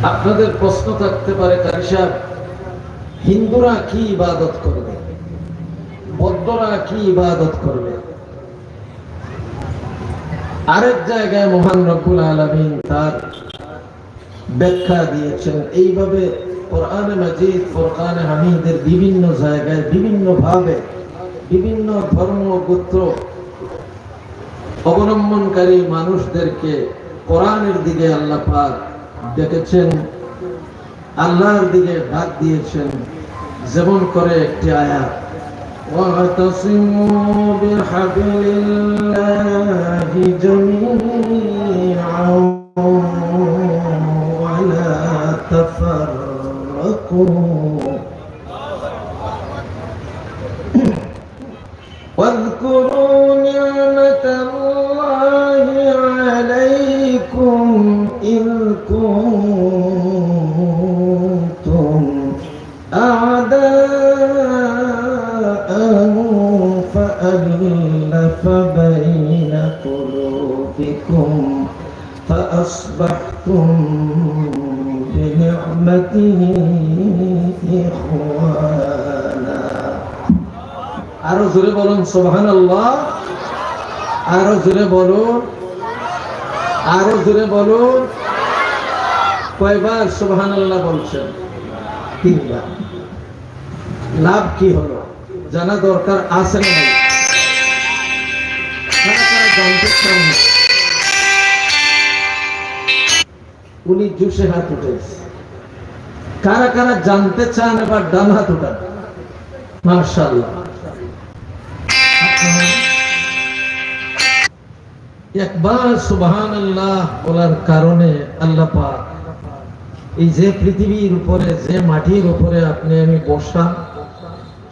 আপনাদের প্রশ্ন থাকতে পারে, কারি সাহেব, হিন্দুরা কি ইবাদত করবে, বৌদ্ধরা কি ইবাদত করবে? আরেক জায়গায় মহান রব্বুল আলামিন তার ব্যাখ্যা দিয়েছেন। এইভাবে কোরআনে মাজিদ, ফুরকানে হামিদের বিভিন্ন জায়গায় বিভিন্ন ভাবে বিভিন্ন ধর্ম গোত্র অবলম্বনকারী মানুষদেরকে কোরআনের দিকে আল্লাহ পাক ডেকেছেন, আল্লাহর দিকে ডাক দিয়েছেন। যেমন করে একটি আয়াত, ওয়াতাসিমু বিহাবিলিল্লাহি জামিআন ওয়া লা তাফাররাকু واذكروا نعمة الله عليكم إذ كنتم أعداء فألف بين قلوبكم فأصبحتم بنعمته إخوانا। আরো জোরে বলুন সুবহানাল্লাহ, আরো জোরে বলুন, আরো জোরে বলুন। কয়বার সুবহানাল্লাহ বলছেন? তিনবার। লাভ কি হলো জানা দরকার আছে না? জানতে চান? উনি জুসে হাত উঠেছে। কারা কারা জানতে চান? এবার ডান হাত উঠান। মাশাআল্লাহ। একবার সুবহানাল্লাহ বলার কারণে আল্লাহ পাক এই যে পৃথিবীর উপরে, যে মাটির উপরে আপনি আমি বসা,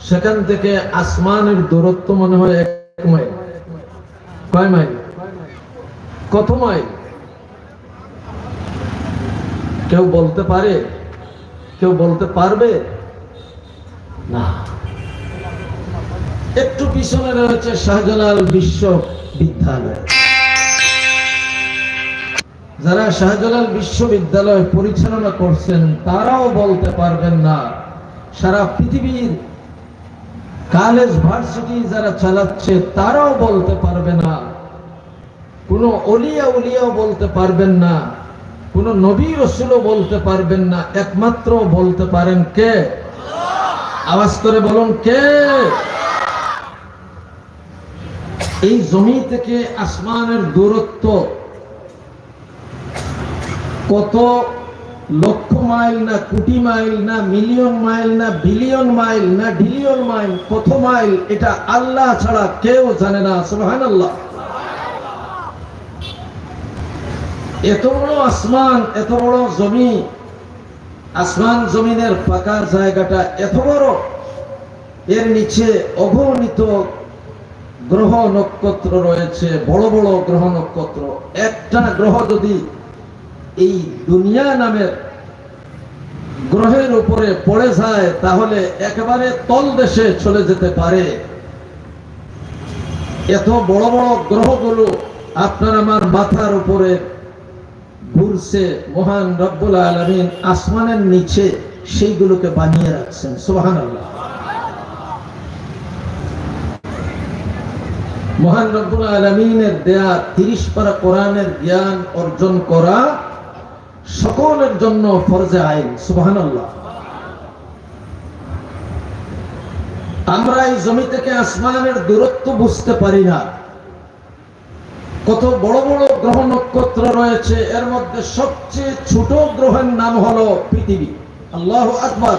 সেখান থেকে আসমানের দূরত্ব মনে হয় 1 মাইল। কয় মাইল? কত মাইল? কেউ বলতে পারে? কেউ বলতে পারবে না। একটু পিছনে রয়েছে শাহজালাল বিশ্ববিদ্যালয়। যারা শাহজালাল বিশ্ববিদ্যালয় পরিচালনা করছেন তারাও বলতে পারবেন না। সারা পৃথিবীর কলেজ ভার্সিটি যারা চালাচ্ছে তারাও বলতে পারবে না। কোন উলিয়াও বলতে পারবেন না, কোন নবী রাসূলও বলতে পারবেন না। একমাত্র বলতে পারেন কে? আওয়াজ করে বলুন, কে? এই জমি থেকে আসমানের দূরত্ব কত লক্ষ মাইল, না কোটি মাইল, না মিলিয়ন মাইল, না বিলিয়ন মাইল, না ডিলিয়ন মাইল, কত মাইল এটা আল্লাহ ছাড়া কেউ জানে না। সুবহানাল্লাহ। এত বড় আসমান, এত বড় জমি, আসমান জমিনের ফাঁকা জায়গাটা এত বড়, এর নিচে অগণিত গ্রহ নক্ষত্র রয়েছে, বড় বড় গ্রহ নক্ষত্র। একটা গ্রহ যদি এই দুনিয়া নামের গ্রহের উপরে পড়ে যায় তাহলে একেবারে তল দেশে চলে যেতে পারে। এত বড় বড় গ্রহগুলো আপনার আমার মাথার উপরে ঘুরছে। মহান রব্বুল আলামিন আসমানের নিচে সেইগুলোকে বানিয়ে রাখছেন। সুবহানাল্লাহ। মহান রব্বুল আলামিনের দেয়া 30 পারা কোরআনের জ্ঞান অর্জন করা সকলের জন্য ফরজে আইন। সুবহানাল্লাহ। আমরা এই জমি থেকে আসমানের দূরত্ব বুঝতে পারি না। কত বড় বড় গ্রহ নক্ষত্র রয়েছে, এর মধ্যে সবচেয়ে ছোট গ্রহের নাম হলো পৃথিবী। আল্লাহু আকবার।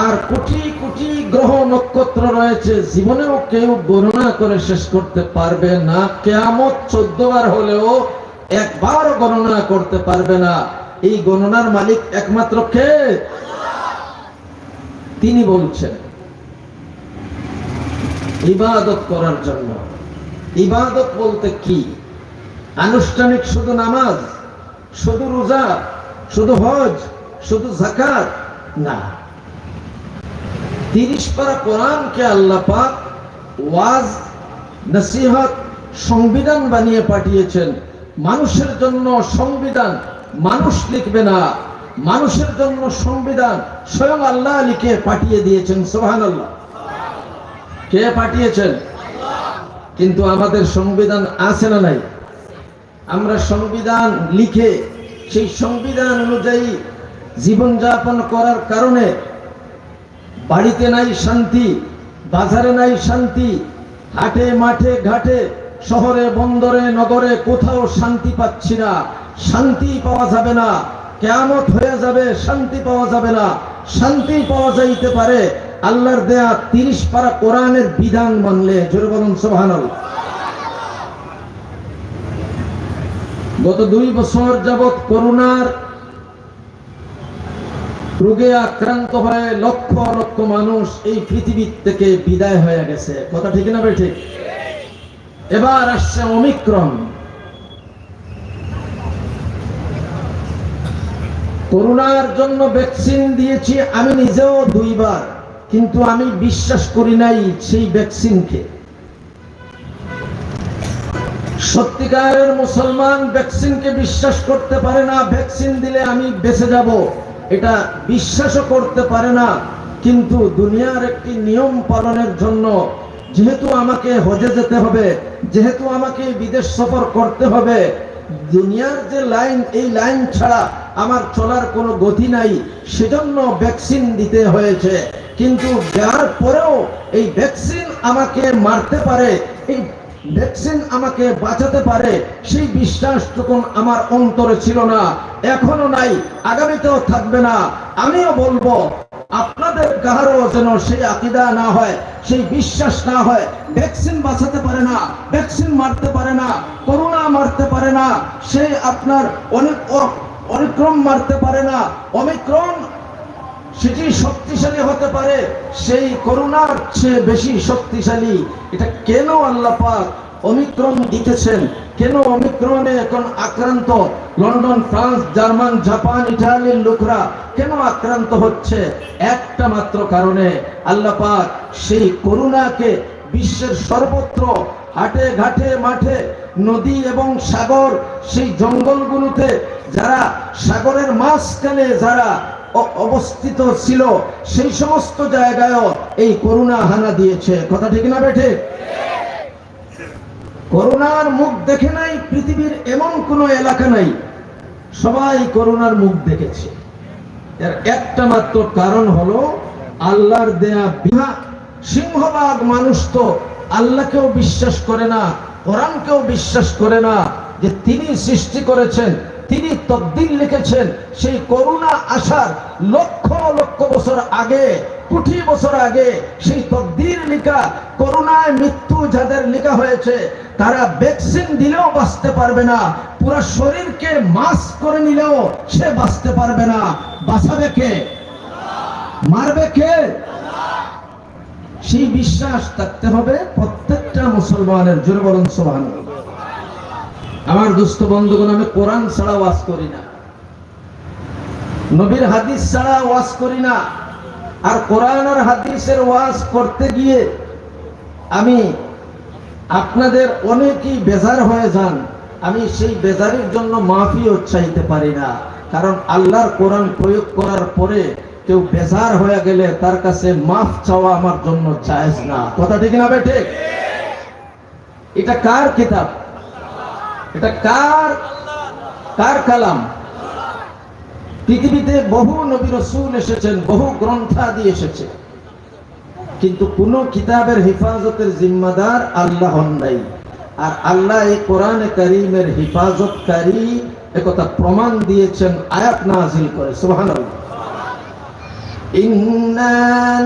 আর কোটি কোটি গ্রহ নক্ষত্র রয়েছে, জীবনেও কেউ গণনা করে শেষ করতে পারবে না। কিয়ামত 14 বার হলেও একবার গণনা করতে পারবে না। এই গণনার মালিক একমাত্র কে? তিনি বলছেন ইবাদত করার জন্য। ইবাদত বলতে কি? আনুষ্ঠানিক শুধু নামাজ, শুধু রোজা, শুধু হজ, শুধু যাকাত না। 30 পারা কোরআনকে আল্লাহ পাক ওয়াজ, নসিহত, সংবিধান বানিয়ে পাঠিয়েছেন। মানুষের জন্য সংবিধান মানুষ লিখবে না, মানুষের জন্য সংবিধান স্বয়ং আল্লাহ লিখে পাঠিয়ে দিয়েছেন। সুবহানাল্লাহ। কে পাঠিয়েছেন? কিন্তু আমাদের সংবিধান আছে না নাই? আমরা সংবিধান লিখে সেই সংবিধান অনুযায়ী জীবনযাপন করার কারণে বাড়িতে নাই শান্তি, বাজারে নাই শান্তি, হাটে মাঠে ঘাটে শহরে বন্দরে নগরে কোথাও শান্তি পাচ্ছি না। শান্তি পাওয়া যাবে না, কিয়ামত হয়ে যাবে, শান্তি পাওয়া যাবে না। শান্তি পাওয়া যাইতে পারে আল্লাহর দেয়া 30 পারা কোরআনের বিধান মানলে। জোরে বলুন সুবহানাল্লাহ। গত 2 বছর যাবৎ করোনার রোগে আক্রান্ত হয়ে লক্ষ লক্ষ মানুষ এই পৃথিবী থেকে বিদায় হয়ে গেছে। কথা ঠিক না ভাই? ঠিক। এবার আসছে ওমিক্রন। করোনার জন্য ভ্যাকসিন দিয়েছি আমি নিজেও 2 বার, কিন্তু আমি বিশ্বাস করি নাই সেই ভ্যাকসিনকে। সত্যিকারের মুসলমান ভ্যাকসিনকে বিশ্বাস করতে পারে না। ভ্যাকসিন দিলে আমি বেঁচে যাব এটা বিশ্বাসও করতে পারে না। কিন্তু দুনিয়ার একটি নিয়ম পালনের জন্য যেহেতু আমাকে হজে যেতে হবে, যেহেতু আমাকে বিদেশ সফর করতে হবে, দুনিয়ার যে লাইন, এই লাইন ছাড়া আমার চলার কোনো গতি নাই, সেজন্য ভ্যাকসিন দিতে হয়েছে। কিন্তু দেওয়ার পরেও এই ভ্যাকসিন আমাকে মারতে পারে, এই ভ্যাকসিন আমাকে বাঁচাতে পারে, সেই বিশ্বাসটুকু আমার অন্তরে ছিল না, এখনো নাই, আগামীতেও থাকবে না। আমিও বলবো আপনাদের কারো যেন সেই আকীদা না হয়, সেই বিশ্বাস না হয়। ভ্যাকসিন বাঁচাতে পারে না, ভ্যাকসিন মারতে পারে না, করোনা মারতে পারে না, সেই আপনার অনিক্রম মারতে পারে না। ওমিক্রন সেটি শক্তিশালী হতে পারে, সেই করোনার চেয়ে বেশি শক্তিশালী। এটা কেন আল্লাহ পাক ওমিক্রন দিতেছেন? কেন ওমিক্রনে এখন আক্রান্ত লন্ডন, ফ্রান্স, জার্মান, জাপান, ইটালির লোকরা কেন আক্রান্ত হচ্ছে? একটা মাত্র কারণে, আল্লাহ পাক সেই করোনাকে বিশ্বের সর্বত্র হাটে ঘাটে মাঠে নদী এবং সাগর, সেই জঙ্গলগুলোতে যারা সাগরের মাঝখানে যারা অবস্থিত ছিল, সেই সমস্ত জায়গায়ও এই করোনা হানা দিয়েছে। কথা ঠিক না বেঠে? করোনার মুখ দেখে নাই পৃথিবীর এমন কোনো এলাকা নাই, সবাই করোনার মুখ দেখেছে। এর একটা মাত্র কারণ হলো আল্লাহর দেয়া বিহা। সিংহভাগ মানুষ তো আল্লাহকেও বিশ্বাস করে না, কোরআনকেও বিশ্বাস করে না যে তিনি সৃষ্টি করেছেন, তিনি তকদির লিখেছেন। সেই করোনা আসার লক্ষ লক্ষ বছর আগে, কোটি বছর আগে সেই তকদির লেখা, করোনায় মৃত্যু যাদের লেখা হয়েছে, তারা ভ্যাকসিন দিলেও বাঁচতে পারবে না, পুরো শরীরকে মাস্ক করে নিলেও সে বাঁচতে পারবে না। বাঁচাবে কে? মারবে কে? সেই বিশ্বাস থাকতে হবে প্রত্যেকটা মুসলমানের। জোরে বলুন সুবহানাল্লাহ। আমার দুস্থ বন্ধুগণ, আমি কোরআন ছাড়া ওয়াজ করি না, নবীর হাদিস ছাড়া ওয়াজ করি না। আর কোরআন আর হাদিসের ওয়াজ করতে গিয়ে আমি আপনাদের অনেকেই বেজার হয়ে যান, আমি সেই বেজারের জন্য মাফিও চাইতে পারি না। কারণ আল্লাহর কোরআন প্রয়োগ করার পরে কেউ বেজার হয়ে গেলে তার কাছে মাফ চাওয়া আমার জন্য জায়েজ না। কথা ঠিক না বেঠে? এটা কার কিতাব? এটা কার কালাম? পৃথিবীতে বহু নবী রাসূল এসেছেন, বহু গ্রন্থাদি এসেছে, কিন্তু কোন কিতাবের হেফাজতের জিম্মাদার আল্লাহ নাই। আর আল্লাহ এই কোরআনে কারীমের হেফাজতকারী, একথা প্রমাণ দিয়েছেন আয়াত নাযিল করে। সুবহানাল্লাহ। ইন্না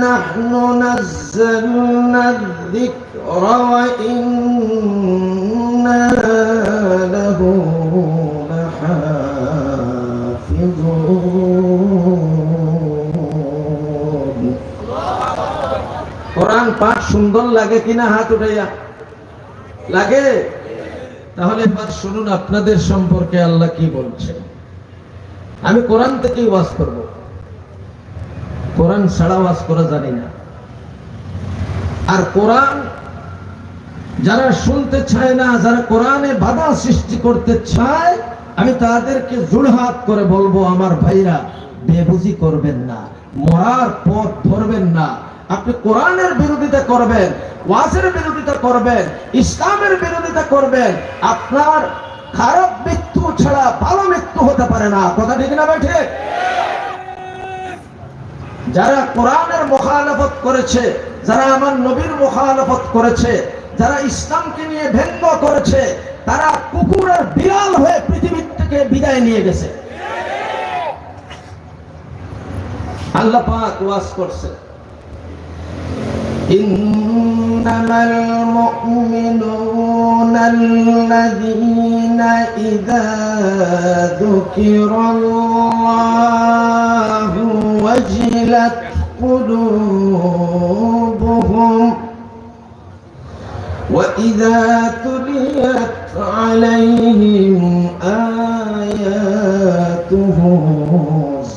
নাহনু নাযালনা যিকরা ওয়া ইন্না লাহু লাহাফিজুন। কোরআন পাঠ সুন্দর লাগে কিনা? হাত উঠাইয়া। লাগে? তাহলে পাঠ শুনুন আপনাদের সম্পর্কে আল্লাহ কি বলছেন। আমি কোরআন থেকেই ওয়াজ করব, কোরআন ছাড়া ওয়াজ করা জানি না। আর কোরআন যারা শুনতে চায় না, যারা কোরআনে বাধা সৃষ্টি করতে চায়, আমি তাদেরকে জোড়হাত করে বলবো, আমার ভাইরা বেবুজি করবেন না, মরার পথ ধরবেন না। আপনি কোরআনের বিরোধিতা করবেন, ওয়াজের বিরোধিতা করবেন, ইসলামের বিরোধিতা করবেন, আপনার খারাপ মৃত্যু ছাড়া ভালো মৃত্যু হতে পারে না। কথা ঠিক না ভাই? ঠিক। যারা কোরআনের মুখালাফত করেছে, যারা আমার নবীর মুখালাফত করেছে, যারা ইসলামকে নিয়ে ব্যঙ্গ করেছে, তারা কুকুরের বিড়াল হয়ে পৃথিবী থেকে বিদায় নিয়ে গেছে। আল্লাহ পাক ওয়াজ করছে, ইন্নামাল মুমিনুনা আল্লাযীনা ইযা যুকিরাল্লাহু ওয়াজিলাত কুলুবুহুম وإذا تليت عليهم آياته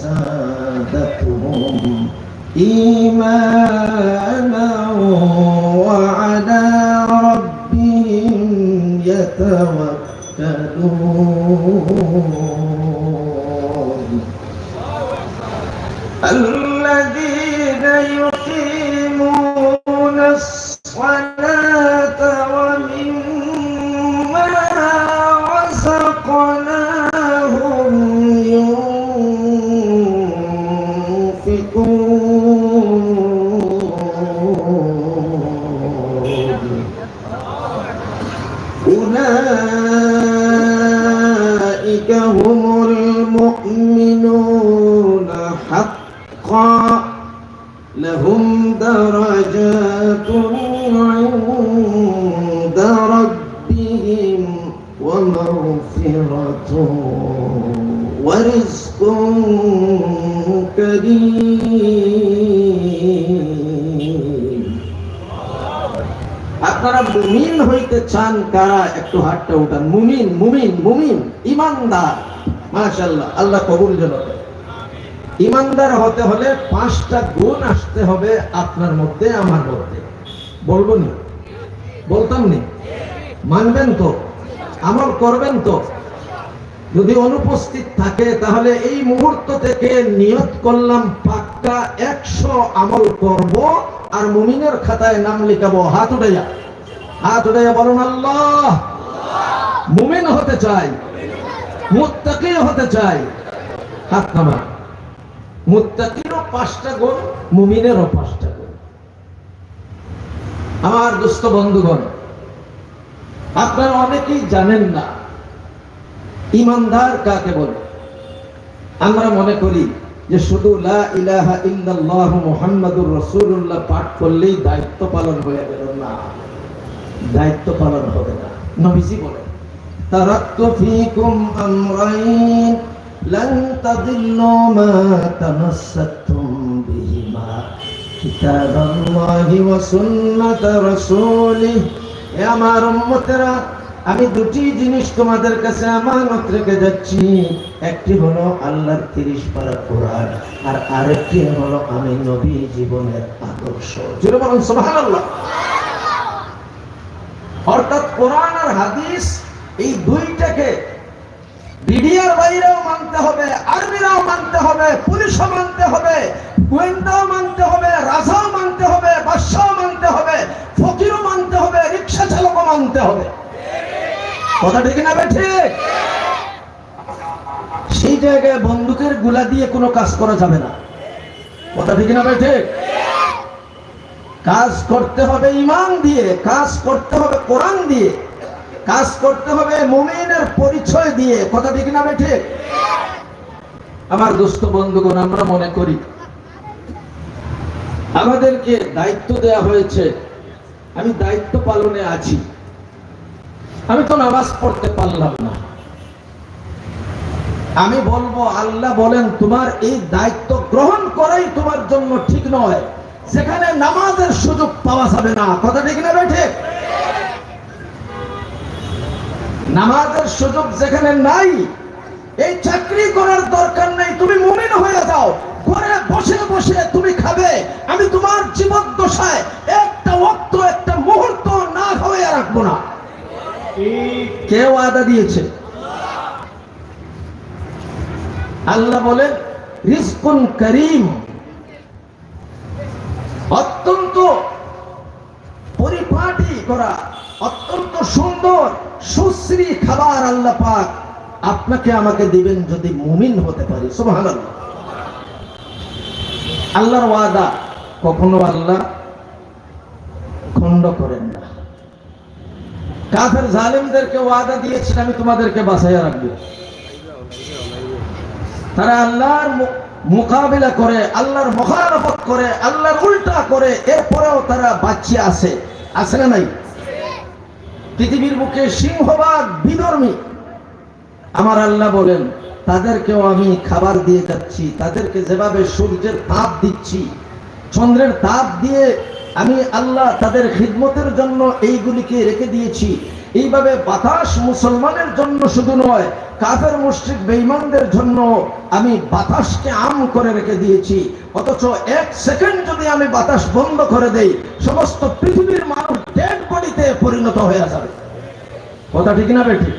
زادتهم إيمانا وعلى ربهم يتوكلون الذين يقيمون الصلاة ومما رزقناهم ينفقون أولئك هم المؤمنون حقا لهم درجات عند ربهم ومغفرة ورزق كريم। আপনারা মুমিন হইতে চান কারা? একটু হাতটা উঠান। মুমিন, মুমিন, মুমিন, ইমানদার। মাশাআল্লাহ, আল্লাহ কবুল যেন করে। ইমানদার হতে হলে 5টা গুণ আসতে হবে আপনার মধ্যে, আমার মধ্যে। বলবো নি? বলতাম নি? মানবেন তো? আমল করবেন তো? যদি অনুপস্থিত থাকে তাহলে এই মুহূর্ত থেকে নিয়ত করলাম পাক্কা 100 আমল করব আর মুমিনের খাতায় নাম লিখাবো। হাত উঠাইয়া, হাত উঠাইয়া বলুন আল্লাহ। মুমিন হতে চাই, মুত্তাকি হতে চাই। হাত নামা। মুত্তাকিরও 5টা গুণ, মুমিনেরও 5টা গুণ। আমার দুস্থ বন্ধুগণ, আপনারা অনেকেই জানেন না ইমানদার কাকে বলে। আমরা মনে করি যে শুধু লা ইলাহা ইল্লাল্লাহু মুহাম্মাদুর রাসূলুল্লাহ পাঠ করলেই দায়িত্ব পালন হয়ে গেল। না, দায়িত্ব পালন হবে না। নবীজি বলেন, তারাক্তু ফীকুম আমরাইন লান তাদিল্লু মা তামাসসাকতুম বিহিমা কিতাবাল্লাহি ওয়া সুন্নাত রাসূলিহি। হে আমার উম্মতেরা, আমি 2টি জিনিস তোমাদের কাছে আমানত রেখে যাচ্ছি। একটি হলো আল্লাহর 30 পারা কোরআন, আর আরেকটি হলো আমি নবী জীবনের আদর্শ। জোরে বলুন সুবহানাল্লাহ। অর্থাৎ কোরআন আর হাদিস, এই 2টাকে বিডিআর বাইরেও মানতে হবে, আর্মিরাও মানতে হবে, পুলিশও মানতে হবে, গোয়েন্দাও মানতে হবে, রাজাও মানতে হবে, বাদশাও মানতে হবে, ফকিরও মানতে হবে, রিকশা চালকও মানতে হবে। কথা ঠিক না? ঠিক। সেই জায়গায় বন্দুকের গুলা দিয়ে কোনো কাজ করা যাবে না। কথা ঠিক না? ঠিক। কাজ করতে হবে ঈমান দিয়ে, কাজ করতে হবে কোরআন দিয়ে, কাজ করতে হবে মুমিনের পরিচয় দিয়ে। কথা ঠিক না? ঠিক। আমার দোস্ত বন্ধুগণ, আমরা মনে করি আমাদেরকে দায়িত্ব দেয়া হয়েছে, আমি দায়িত্ব পালনে আছি, আমি তো নামাজ পড়তে পারলাম না। আমি বলবো, আল্লাহ বলেন তোমার এই দায়িত্ব গ্রহণ করাই তোমার জন্য ঠিক নয়, সেখানে নামাজের সুযোগ পাওয়া যাবে না। কথা ঠিক না? ঠিক। নামাজের সুযোগ যেখানে নাই, এই চাকরি করার দরকার নেই, তুমি মুমিন হয়ে যাও, ঘরে বসে বসে তুমি খাবে, আমি তোমার জীবদ্দশায় একটা ওয়াক্ত, একটা মুহূর্ত না খাওয়াইয়া রাখবো না। কে ওয়াদা দিয়েছে? আল্লাহ বলেন রিজকুন করিম, অত্যন্ত পরিপাটি করা, অত্যন্ত সুন্দর সুশ্রী খাবার আল্লাহ পাক আপনাকে আমাকে দিবেন যদি মুমিন হতে পারি। সুবহানাল্লাহ। আল্লাহর ওয়াদা কখনো আল্লাহ খণ্ড করেন না। কাফের জালিমদেরকে ওয়াদা দিয়েছেন আমি তোমাদেরকে বাঁচাইয়া রাখবো। তারা আল্লাহর মোকাবিলা করে, আল্লাহর মুখালাফত করে, আল্লাহর উল্টা করে, এরপরেও তারা বাঁচিয়ে আছে। আছে না নাই? পৃথিবীর বুকে সিংহভাগ বিধর্মী। আমার আল্লাহ বলেন তাদেরকেও আমি খাবার দিয়ে যাচ্ছি। তাদেরকে যেভাবে সূর্যের তাপ দিচ্ছি, চন্দ্রের তাপ দিয়ে আমি আল্লাহ তাদের খিদমতের জন্য এইগুলিকে রেখে দিয়েছি, এইভাবে বাতাস মুসলমানের জন্য শুধু নয়, কাফের মুশরিক বেঈমানদের জন্য আমি বাতাসকে আম করে রেখে দিয়েছি। অথচ এক সেকেন্ড যদি আমি বাতাস বন্ধ করে দেই, সমস্ত পৃথিবীর মানুষ ডেড বডিতে পরিণত হয়ে যাবে। কথা ঠিক না বেঠিক?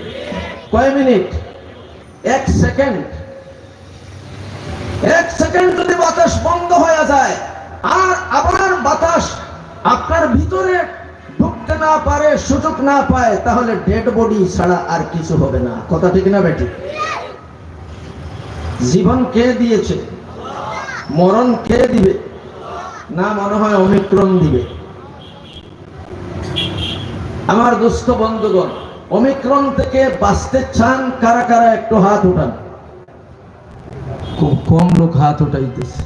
কয় মিনিট? এক সেকেন্ড। এক সেকেন্ড যদি বাতাস বন্ধ হয়ে যায় আর আবার বাতাস আপনার ভিতরে ঢুকতে না পারে, সুযোগ না পায়, তাহলে ডেড বডি ছাড়া আর কিছু হবে না। কথা ঠিক না বেটি? জীবন কে দিয়েছে? মরণ কে দিবে? না, মনে হয় ওমিক্রন দিবে। আমার দুস্থ বন্ধুগণ, ওমিক্রন থেকে বাঁচতে চান কারা কারা? একটু হাত উঠান। খুব কম লোক হাত উঠাইতেছে।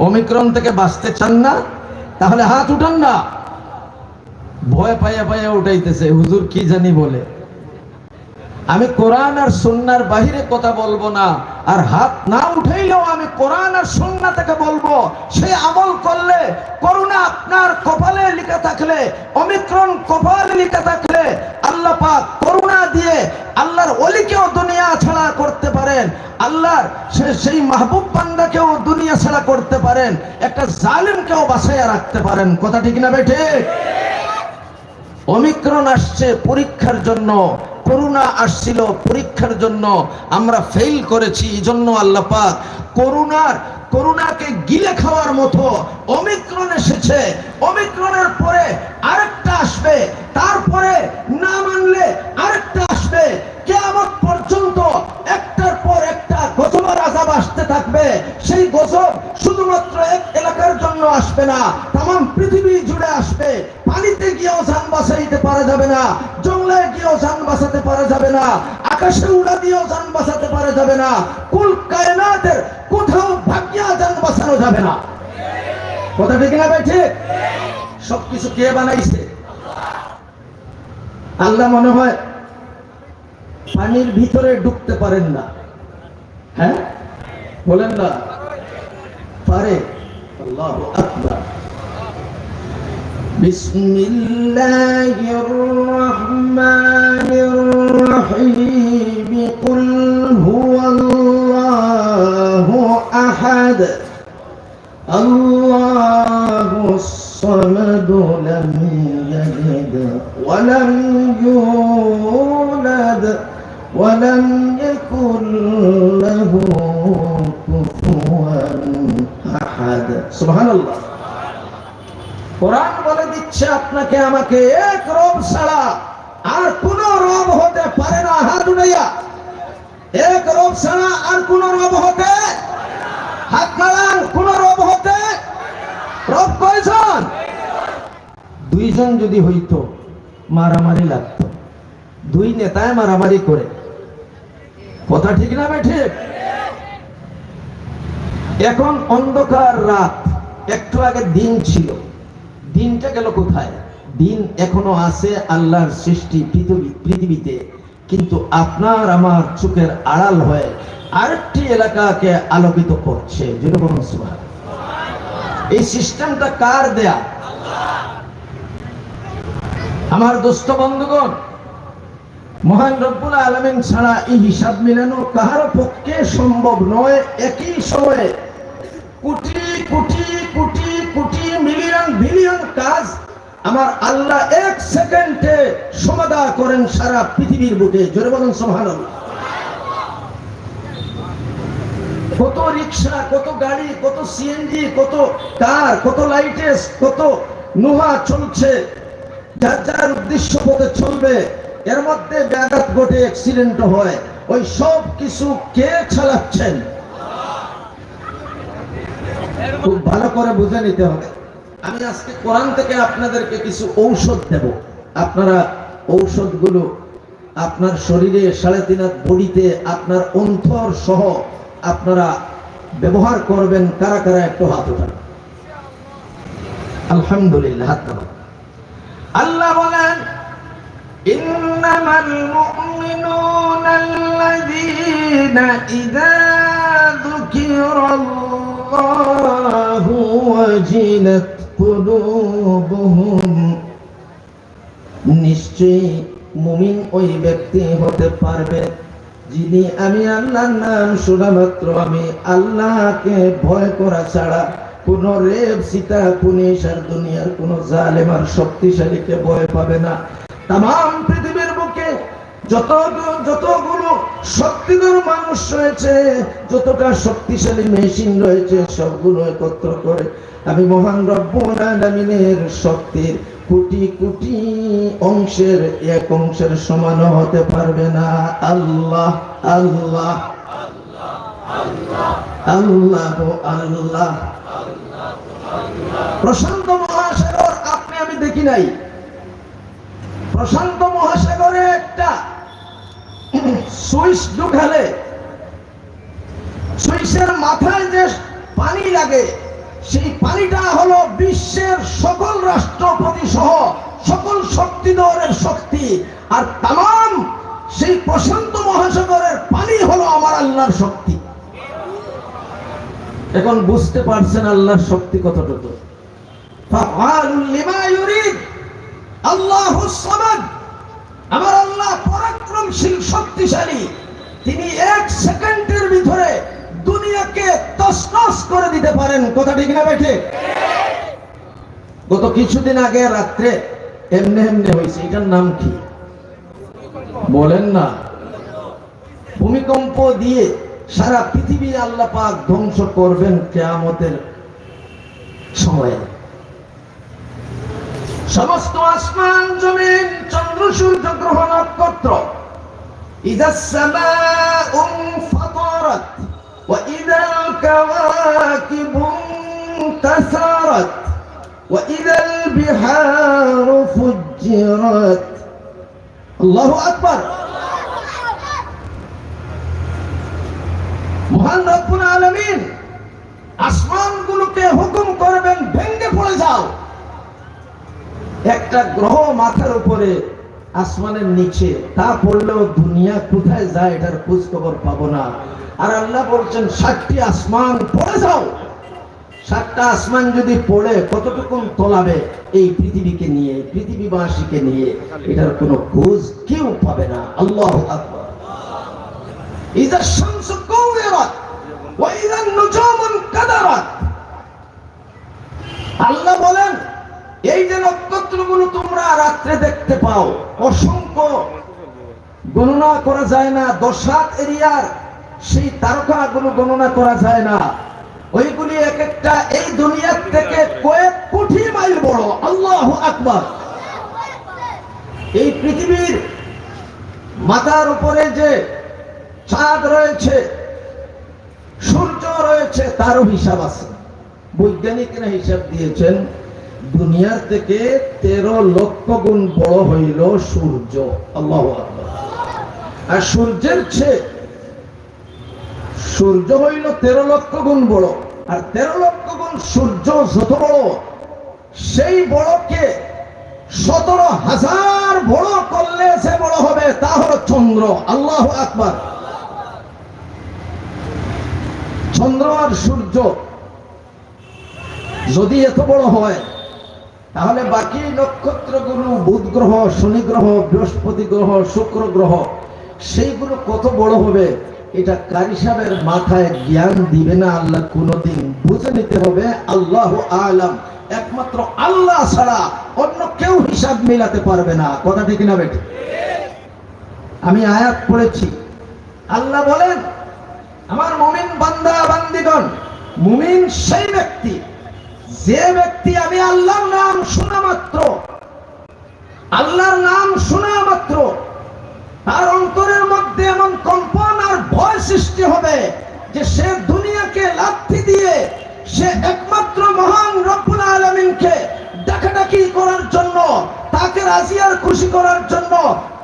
ওমিক্রন থেকে বাঁচতে চান না? তাহলে হাত উঠান না। ভয় পাইয়া পাইয়া উঠাইতেছে, হুজুর কি জানি বলে। আমি কোরআন আর সুন্নাহর বাহিরে কথা বলবো না, আর হাত না উঠাইলেও আমি কোরআন আর সুন্নাহ থেকে বলবো। সেই আমল করলে, করুণা আপনার কপালে লেখা থাকলে, ওমিক্রন কপালে লেখা থাকলে, আল্লাহ পাক করুণা দিয়ে আল্লাহর ওলিকেও দুনিয়া ছাড়া করতে পারেন, আল্লাহর সেই মাহবুব বান্দাকেও দুনিয়া ছাড়া করতে পারেন, একটা জালিমকেও বাঁচাইয়া রাখতে পারেন। কথা ঠিক না বেঠে? ওমিক্রন আসছে পরীক্ষার জন্য, করোনা আসছিল পরীক্ষার জন্য, আমরা ফেল করেছি। এই জন্য আল্লাহ পাক করোনাকে গিলে খাওয়ার মতো ওমিক্রন এসেছে। ওমিক্রনের পরে আরেকটা আসবে, তারপরে না মানলে আরেকটা আসবে। কিয়ামত পর্যন্ত একটার পর একটা গজবের আযাব আসতে থাকবে। সেই গজব শুধুমাত্র এক এলাকার জন্য আসবে না, তাম পৃথিবী জুড়ে আসবে। পানিতে গিয়েও জান বাঁচাইতে পারা যাবে না, জঙ্গলে গিয়েও জান বাঁচাতে পারা যাবে না, আকাশে উড়া দিয়েও জান বাঁচাতে পারা যাবে না, কুল কায়নাতের কোথাও ভাগ্যা জান বাঁচানো যাবে না। কথা ঠিক না ভাই? ঠিক। সবকিছু কে বানাইছে? আল্লাহ মনে হয় পানির ভিতরে ঢুকতে পারেন না। হ্যাঁ বলেন না? পারে। আল্লাহু আকবার। বিসমিল্লাহির রহমানির রহিম। কুল হুয়াল্লাহু আহাদ আল্লাহুস সামাদ লাম ইয়ালিদ ওয়া লাম ইউলাদ ওয়া লাম ইয়াকুল লাহু কুফুয়ান আহাদ। সুবহানাল্লাহ। কোরআন বলে দিচ্ছে আপনাকে আমাকে এক রব ছাড়া আর কোন রব হতে পারে না। হাত উঠাইয়া। এক রব ছাড়া আর কোন রব হতে, হাত নাড়ান, কোন রব হতে। রব কয়জন? দুইজন যদি হইতো মারামারি লাগতো। দুই নেতায় মারামারি করে। কথা ঠিক না ভাই? ঠিক। এখন অন্ধকার রাত, একটু আগে দিন ছিল, দিনটা গেল কোথায়? দিন এখনো আছে আল্লাহর সৃষ্টি পৃথিবীতে, কিন্তু আপনার আমার চোখের আড়াল হয়ে আরেকটি এলাকাকে আলোকিত করছে। যেরকম সুবহান। এই সিস্টেমটা কার দেয়া? আমার দোস্ত বন্ধুগণ, মহান রব্বুল আলামিন ছাড়া এই হিসাব মিলানো কারো পক্ষে সম্ভব নয়। একই সময়ে কোটি কোটি কোটি কোটি মিলিয়ন বিলিয়ন কাজ আমার আল্লাহ 1 সেকেন্ডে সমাধা করেন সারা পৃথিবীর বুকে। জোরে বলুন সুবহানাল্লাহ। কত রিক্সা, কত গাড়ি, কত সিএনজি, কত কার, কত লাইটেস, কত নোহা চলছে, যার যার উদ্দেশ্য পথে চলবে, এর মধ্যে ব্যাঘাত ঘটে, অ্যাক্সিডেন্ট হয়, ওই সব কিছু কে চালাচ্ছেন? খুব ভালো করে বুঝে নিতে হবে। আমি আজকে কোরআন থেকে আপনাদেরকে কিছু ঔষধ দেব। আপনারা ঔষধগুলো আপনার শরীরে 3.5 হাত বডিতে আপনার অন্তর সহ আপনারা ব্যবহার করবেন। কারা কারা একটু হাত উঠান। আলহামদুলিল্লাহ। হাত নামান। আল্লাহ বলেন, ইন্নামাল মুমিনুনা আল্লাযীনা ইযা যুকিরাল্লাহু ওয়াজিলাত কুলুবুহুম। নিশ্চয়ই মুমিন ওই ব্যক্তি হতে পারবে যিনি আমি আল্লাহর নাম শোনা মাত্র আমি আল্লাহকে ভয় করা ছাড়া কোন রেপ, সীতা, পুলিশ আর দুনিয়ার কোন জালেম আর শক্তিশালীকে ভয় পাবে না। তাম পৃথিবীর বুকে যতগুলো শক্তিধর মানুষ রয়েছে, যতটা শক্তিশালী মেশিন রয়েছে, সবগুলো একত্র করে আমি মহান রব্বুল আলামিনের শক্তির কোটি কোটি অংশের 1 অংশের সমান হতে পারবে না। আল্লাহ আল্লাহ আল্লাহ আল্লাহ। প্রশান্ত মহাসাগর আপনি আমি দেখি নাই। প্রশান্ত মহাসাগরে একটা সুইচ ঢুকালে সুইচের মাথায় যে পানি লাগে, সেই পানিটা হলো বিশ্বের সকল রাষ্ট্রপতি সহ সকল শক্তিধরের শক্তি। আর তাম সেই প্রশান্ত মহাসাগরের পানি হলো আমার আল্লাহর শক্তি। এখন বুঝতে পারছেন আল্লাহর শক্তি কতটুকু। ফাআলুল লিমা ইউরিদ। আল্লাহুস সামাদ। আমার আল্লাহ পরাক্রমশীল, শক্তিশালী। তিনি 1 সেকেন্ডের ভিতরে দুনিয়াকে তছনছ করে দিতে পারেন। কথা ঠিক না বেঠে? গত কিছুদিন আগে রাত্রে এমনে এমনে হয়েছে, এটার নাম কি বলেন না? ভূমিকম্প দিয়ে সারা পৃথিবী আল্লাহ পাক ধ্বংস করবেন কিয়ামতের সময়ে। সমস্ত আসমান, জমিন, চন্দ্র, সূর্য, গ্রহ, নক্ষত্র, ইযাস সামাউ ফাতারাত ওয়া ইযাল কাওয়াকিবু ইনতাসারাত ওয়া ইযাল বিহারু ফুজ্জিরাত। আল্লাহু আকবার। মহান রব্বুল আলামিন আসমানগুলোকে হুকুম করবেন, ভেঙে পড়ে যাও। একটা গ্রহ মাথার উপরে, আসমানের নিচে, তা পড়লেও দুনিয়া কোথায় যায় এটার খোঁজ খবর পাবো না। আর আল্লাহ বলছেন 7টি আসমান পড়ে যাও। 7টা আসমান যদি পড়ে কতটুকু তোলাবে এই পৃথিবীকে নিয়ে, পৃথিবীবাসীকে নিয়ে, এটার কোনো খোঁজ কেউ পাবে না। আল্লাহু আকবার। ইযা শামসু কুওয়ারাত ওয়া ইযা নুজুমু কাদারাত। আল্লাহ বলেন, এই যে নক্ষত্রগুলো তোমরা রাত্রে দেখতে পাও, অসংখ্য, গণনা করা যায় না। 10 হাত এরিয়ার সেই তারকাগুলো গণনা করা যায় না। ওইগুলি এক একটা এই দুনিয়ার থেকে কয়েক কোটি মাইল বড়। আল্লাহু আকবার। এই পৃথিবীর মাথার উপরে যে চাঁদ রয়েছে, সূর্য রয়েছে, তারও হিসাব আছে। বৈজ্ঞানিকরা হিসাব দিয়েছেন দুনিয়ার থেকে 13 লক্ষ গুণ বড় হইল সূর্য। আল্লাহু আকবার। আর সূর্যের চেয়ে সূর্য হইল 13 লক্ষ গুণ বড়। আর 13 লক্ষ গুণ সূর্য যত বড়, সেই বড়কে 17,000 বড় করলে সে বড় হবে, তা হলো চন্দ্র। আল্লাহু আকবার। চন্দ্র আর সূর্য যদি এত বড় হয়, তাহলে বাকি নক্ষত্রগুলো, বুধ গ্রহ, শনি গ্রহ, বৃহস্পতি গ্রহ, শুক্র গ্রহ, সেইগুলো কত বড় হবে এটা কারি সাহেবের মাথায় জ্ঞান দিবে না আল্লাহ কোনদিন। বুঝে নিতে হবে আল্লাহু আ'লাম একমাত্র আল্লাহ ছাড়া অন্য কেউ হিসাব মিলাতে পারবে না। কথা ঠিক না বেটি? আমি আয়াত পড়েছি, আল্লাহ বলেন আমার মুমিন বান্দা বান্দিগণ, মুমিন সেই ব্যক্তি যে ব্যক্তি আমি আল্লাহর নাম শোনা মাত্র, আল্লাহর নাম শোনা মাত্র তার অন্তরের মধ্যে এমন কম্পন আর ভয় সৃষ্টি হবে যে সে দুনিয়াকে লাথি দিয়ে সে একমাত্র মহান রব্বুল আলামিনকে ডাকাডাকি করার জন্য, তাকে রাজি আর খুশি করার জন্য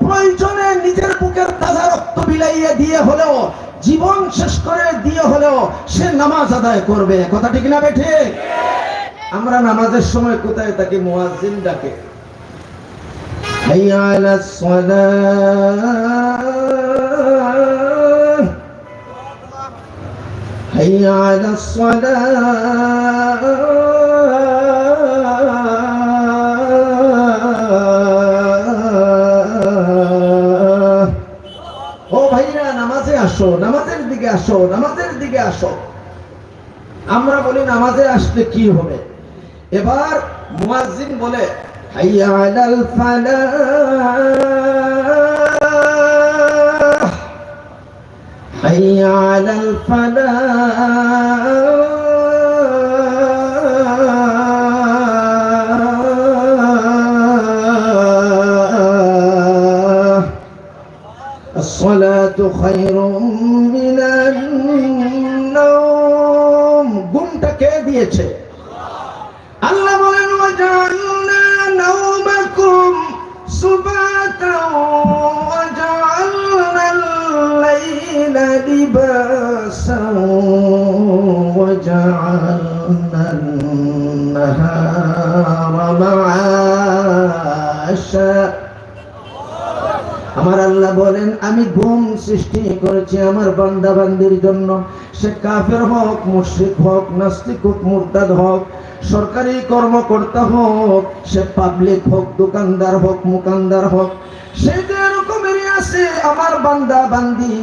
প্রয়োজনে নিজের বুকের তাজা রক্ত বিলাইয়ে দিয়ে হলেও, জীবন শেষ করে দিয়ে হলেও সে নামাজ আদায় করবে। কথা ঠিক না বেঠে? আমরা নামাজের সময় কোথায় থাকি? মুয়াজ্জিন ডাকে, হাইয়া আলাস সালাহ, হাইয়া আলাস সালাহ। ও ভাইরা, নামাজে আসো, নামাজের দিকে আসো, নামাজের দিকে আসো। আমরা বলি নামাজে আসলে কি হবে? এবার মুয়াজ্জিন বলে হাইয়া আলাল ফালাহ, হাইয়া আলাল ফালাহ। আসসালাতু খায়রুম মিনান নাওম। ঘুমটা কে দিয়েছে? আল্লাহ বলেন ওয়াজআলনা নাওমাকুম সুবাতাও ওয়াজআলনাল লাইলা লিবাসাও ওয়াজআলনান নাহারা মাআশা। আমার আল্লাহ বলেন আমি ঘুম সৃষ্টি করেছি আমার বান্দা বান্দির জন্য। সে কাফের হোক, মুশরিক হোক, নাস্তিক হোক, মুরতাদ হোক, সরকারি কর্মকর্তা হোক, সে পাবলিক হোক, দোকানদার হোক, মুকানদার হোক, সে যে রকমেরই আছে আমার বান্দা বান্দি,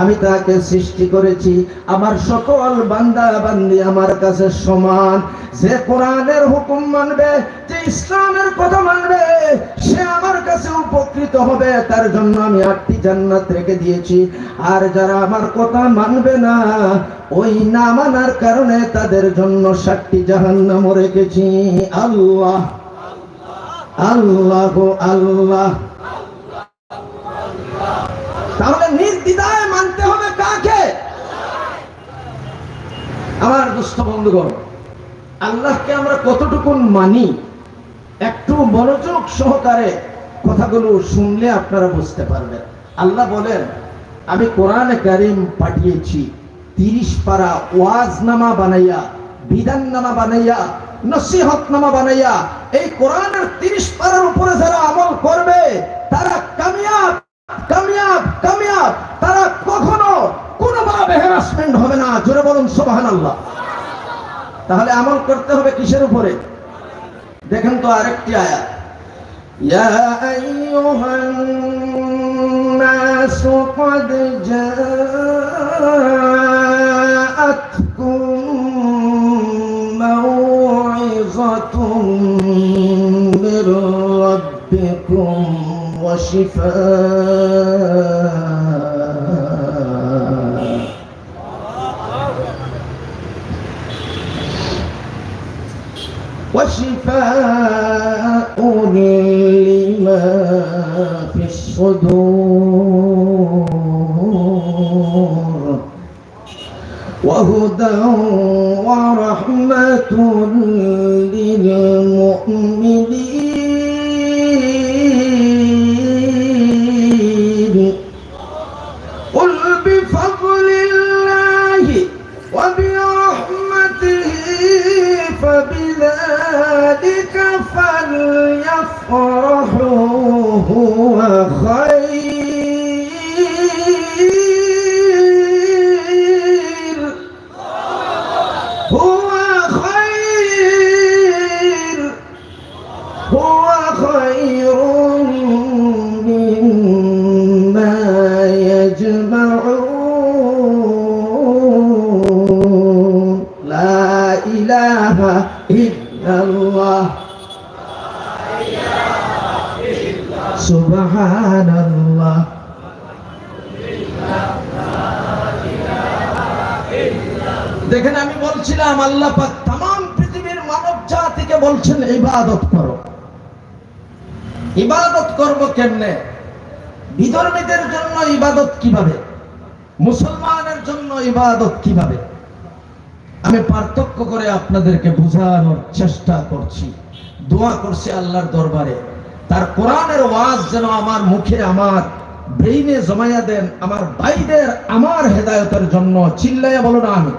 আমি তাকে সৃষ্টি করেছি। আমার সকল বান্দা বান্দি আমার কাছে সমান। যে কোরআনের হুকুম মানবে, যে ইসলামের কথা মানবে, সে আমার কাছে উপকৃত হবে। তার জন্য আমি 8টি জান্নাত রেখে দিয়েছি। আর যারা আমার কথা মানবে না, ওই না মানার কারণে তাদের জন্য 7টি জাহান্নাম রেখেছি। আল্লাহ আল্লাহ আল্লাহ। তাহলে নির্দ্বিধায় মানতে হবে কাকে? আমার দুস্থ বন্ধুগণ, আল্লাহকে আমরা কতটুকু মানি একটু মনোযোগ সহকারে কথাগুলো শুনলে আপনারা বুঝতে পারবেন। আল্লাহ বলেন আমি কোরআনে কারীম পাঠিয়েছি 30 পারা ওয়াজনামা বানাইয়া, বিধাননামা বানাইয়া, নসিহতনামা বানাইয়া। এই কোরআনের 30 পারার উপরে যারা আমল করবে তারা কামিয়াব কামিয়াব কামিয়াব। তারা কখনো কোনোভাবে হ্যারাসমেন্ট হবে না। জোরে বলুন সুবহানাল্লাহ। তাহলে আমল করতে হবে কিসের উপরে? দেখেন তো আরেকটি আয়াত, ইয়া আইয়ুহান নাসু ক্বাদ জাআতকুম মাউইযাতুম মির রাব্বিকুম ওয়া শিফাআ وشفاء لما في الصدور وهدى ورحمة للمؤمنين قل بفضل الله وبرحمته فبذلك فليفرحوا هو خير বলছিলাম আল্লাহ পাক तमाम পৃথিবীর মানব জাতিকে বলছেন ইবাদত করো। ইবাদত করব কেমনে? বিধর্মীদের জন্য ইবাদত কিভাবে, মুসলমানের জন্য ইবাদত কিভাবে, আমি পার্থক্য করে আপনাদেরকে বোঝানোর চেষ্টা করছি। দোয়া করছি আল্লাহর দরবারে তার কোরআনের ওয়াজ যেন আমার মুখে, আমার ব্রেইনে জমাইয়া দেন, আমার ভাইদের আমার হেদায়েতের জন্য। চিল্লাইয়া বলো না আমি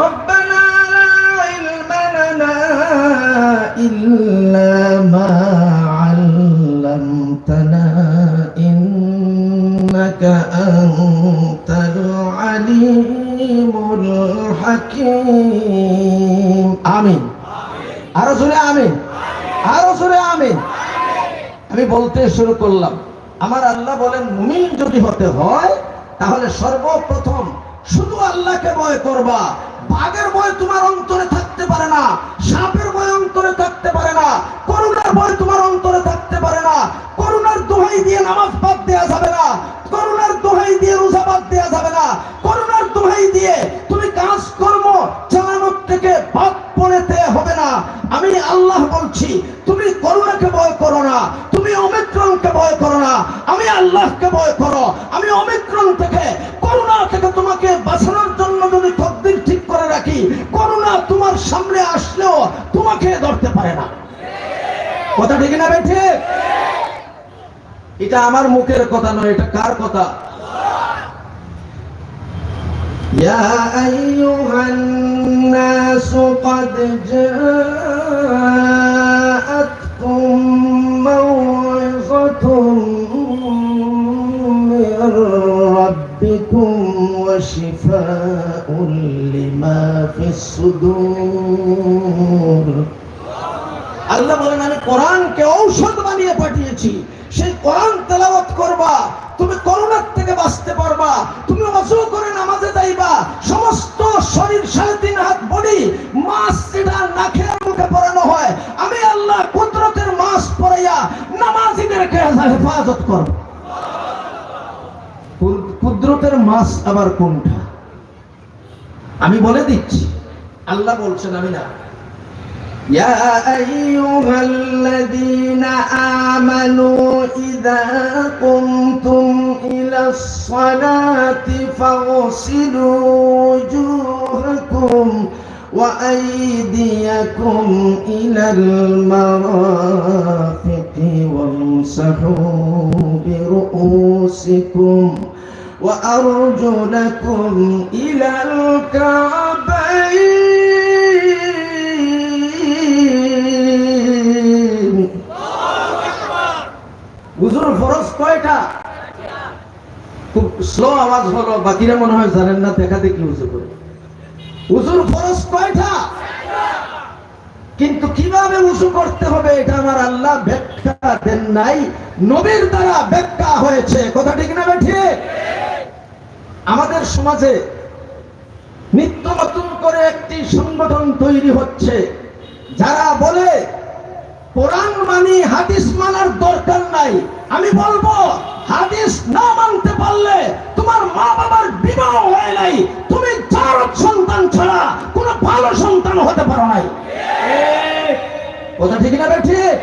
রব্বানা লা ইলমা লানা ইল্লা মা আল্লামতানা ইন্নাকা আনতাল আলিমুল হাকীম। আমিন। আরো জোরে আমিন, আরো জোরে আমিন। আমি বলতে শুরু করলাম, আমার আল্লাহ বলেন মুমিন যদি হতে হয় তাহলে সর্বপ্রথম শুধু আল্লাহকে ভয় করবা। বাঘের ভয় তোমার অন্তরে থাকতে পারে না, সাপের ভয় অন্তরে থাকতে পারে না, করুণার ভয় তোমার অন্তরে থাকতে পারে না। করুণার দোহাই দিয়ে নামাজ বাদ দেওয়া যাবে না, করুণার দোহাই দিয়ে রোজা বাদ দেওয়া যাবে না, করুণার দোহাই দিয়ে তুমি কাজকর্ম চালানোর থেকে বাদ পড়তে হবে না। আমি আল্লাহ বলছি তুমি করুণাকে ভয় করো না, তুমি ওমিক্রনকে ভয় করো না, আমি আল্লাহকে ভয় করো। আমি ওমিক্রন থেকে, করুণা থেকে তোমাকে বাঁচানোর জন্য যদি তকদির ঠিক করে রাখি, করুণা তোমার সামনে আসলেও তোমাকে ধরতে পারে না। কথা ঠিক না বেঠে? এটা আমার মুখের কথা নয়, এটা কার কথা? يا أيها الناس قد جاءتكم موعظة من ربكم وشفاء لما في الصدور। আল্লাহ বলেন আমি কোরআনকে ঔষধ বানিয়ে পাঠিয়েছি, সেই কোরআন তেলাওয়াত করবা, তুমি করোনার থেকে বাঁচতে পারবা। তুমি ওযু করে নামাজে যাইবা, সমস্ত শরীর 3.5 হাত বডি মাস যেটা নাকের মুখে পরানো হয়, আমি আল্লাহ কুদরতের মাস পরাইয়া নামাজীদেরকে হেফাজত করব। কুদরতের মাস আবার কোনটা আমি বলে দিচ্ছি, আল্লাহ বলছেন আমি না। يا أيها الذين آمنوا إذا قمتم إلى الصلاة فاغسلوا وجوهكم وأيديكم إلى المرافق وامسحوا برؤوسكم وأرجلكم إلى الكعبين। হুজুর ফরজ কয়টা? খুব স্লো আওয়াজ হলো, বাকিরা মনে হয় জানেন না, দেখা দেখি হুজুর করে। হুজুর ফরজ কয়টা? কিন্তু কিভাবে উযু করতে হবে এটা আমার আল্লাহ ব্যাখ্যা দেন নাই, নবীর দ্বারা ব্যাখ্যা হয়েছে। কথা ঠিক না ঠিক? আমাদের সমাজে নিত্য নতুন করে একটি সংগঠন তৈরি হচ্ছে, যারা বলে কোরআন মানি হাদিস মানার দরকার নাই। আমি বলবো হাদিস না মানতে পারলে তোমার মা বাবার বিবাহ হয় নাই, তুমি যার সন্তান ছাড়া কোনো ভালো সন্তান হতে পারো নাই। কথা ঠিক না ঠিক?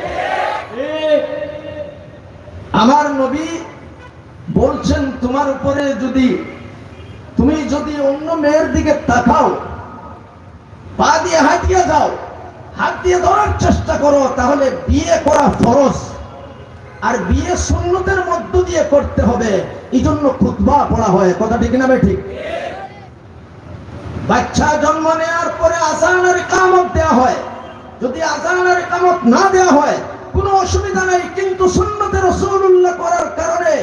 আমার নবী বলছেন তোমার উপরে তুমি যদি অন্য মেয়ের দিকে তাকাও, পা দিয়ে হাঁটিয়ে যাও, হাত দিয়ে ধরার চেষ্টা করো, তাহলে বিয়ে করা ফরজ, আর বিয়ে সুন্নতের মধ্য দিয়ে করতে হবে। এই জন্য খুতবা পড়া হয়। কথা ঠিক না ঠিক? বাচ্চা জন্ম নেওয়ার পরে আযান আর ইকামত দেওয়া হয়। যদি আযান আর ইকামত না দেওয়া হয় কোনো অসুবিধা নেই, কিন্তু সুন্নতে রাসূলুল্লাহ করার কারণে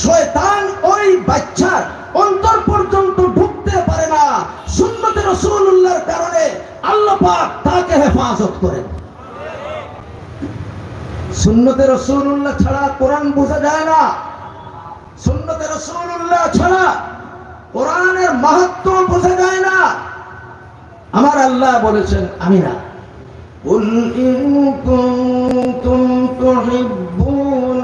শয়তান ওই বাচ্চার অন্তর পর্যন্ত ঢুকতে পারে না। সুন্নতে রাসূলুল্লাহর কারণে আল্লাহ পাক তাকে হেফাজত করেন। সুন্নতে রাসূলুল্লাহ ছাড়া কোরআন বোঝা যায় না, সুন্নতে রাসূলুল্লাহ ছাড়া কোরআনের মাহাত্ম্য বোঝা যায় না। আমার আল্লাহ বলেছেন আমি না, কুল ইন কুনতুম তুহিব্বুনাল্লাহ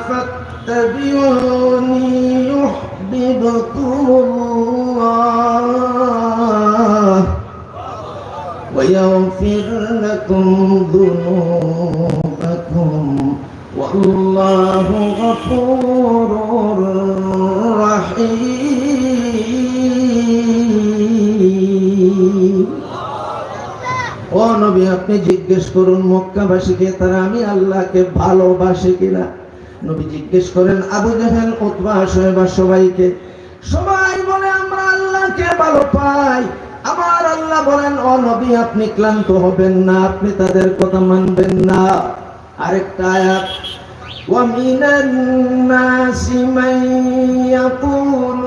ফাত্তাবিউনি ইউহিব্বুকুমুল্লাহ ويغفر لكم ذنوبكم والله غفور رحيم। ও নবী, আপনি জিজ্ঞেস করুন মক্কাবাসীকে তারা আমি আল্লাহকে ভালোবাসে কিনা। নবী জিজ্ঞেস করেন আবু জাহেল, উতবা, শয়বা সবাইকে। সবাই বলে আমরা আল্লাহকে ভালো পাই। আমার আল্লাহ বলেন ও নবী আপনি ক্লান্ত হবেন না, আপনি তাদের কথা মানবেন না। আরেকটা আয়াত, وَمِنَ النَّاسِ مَن يَقُولُ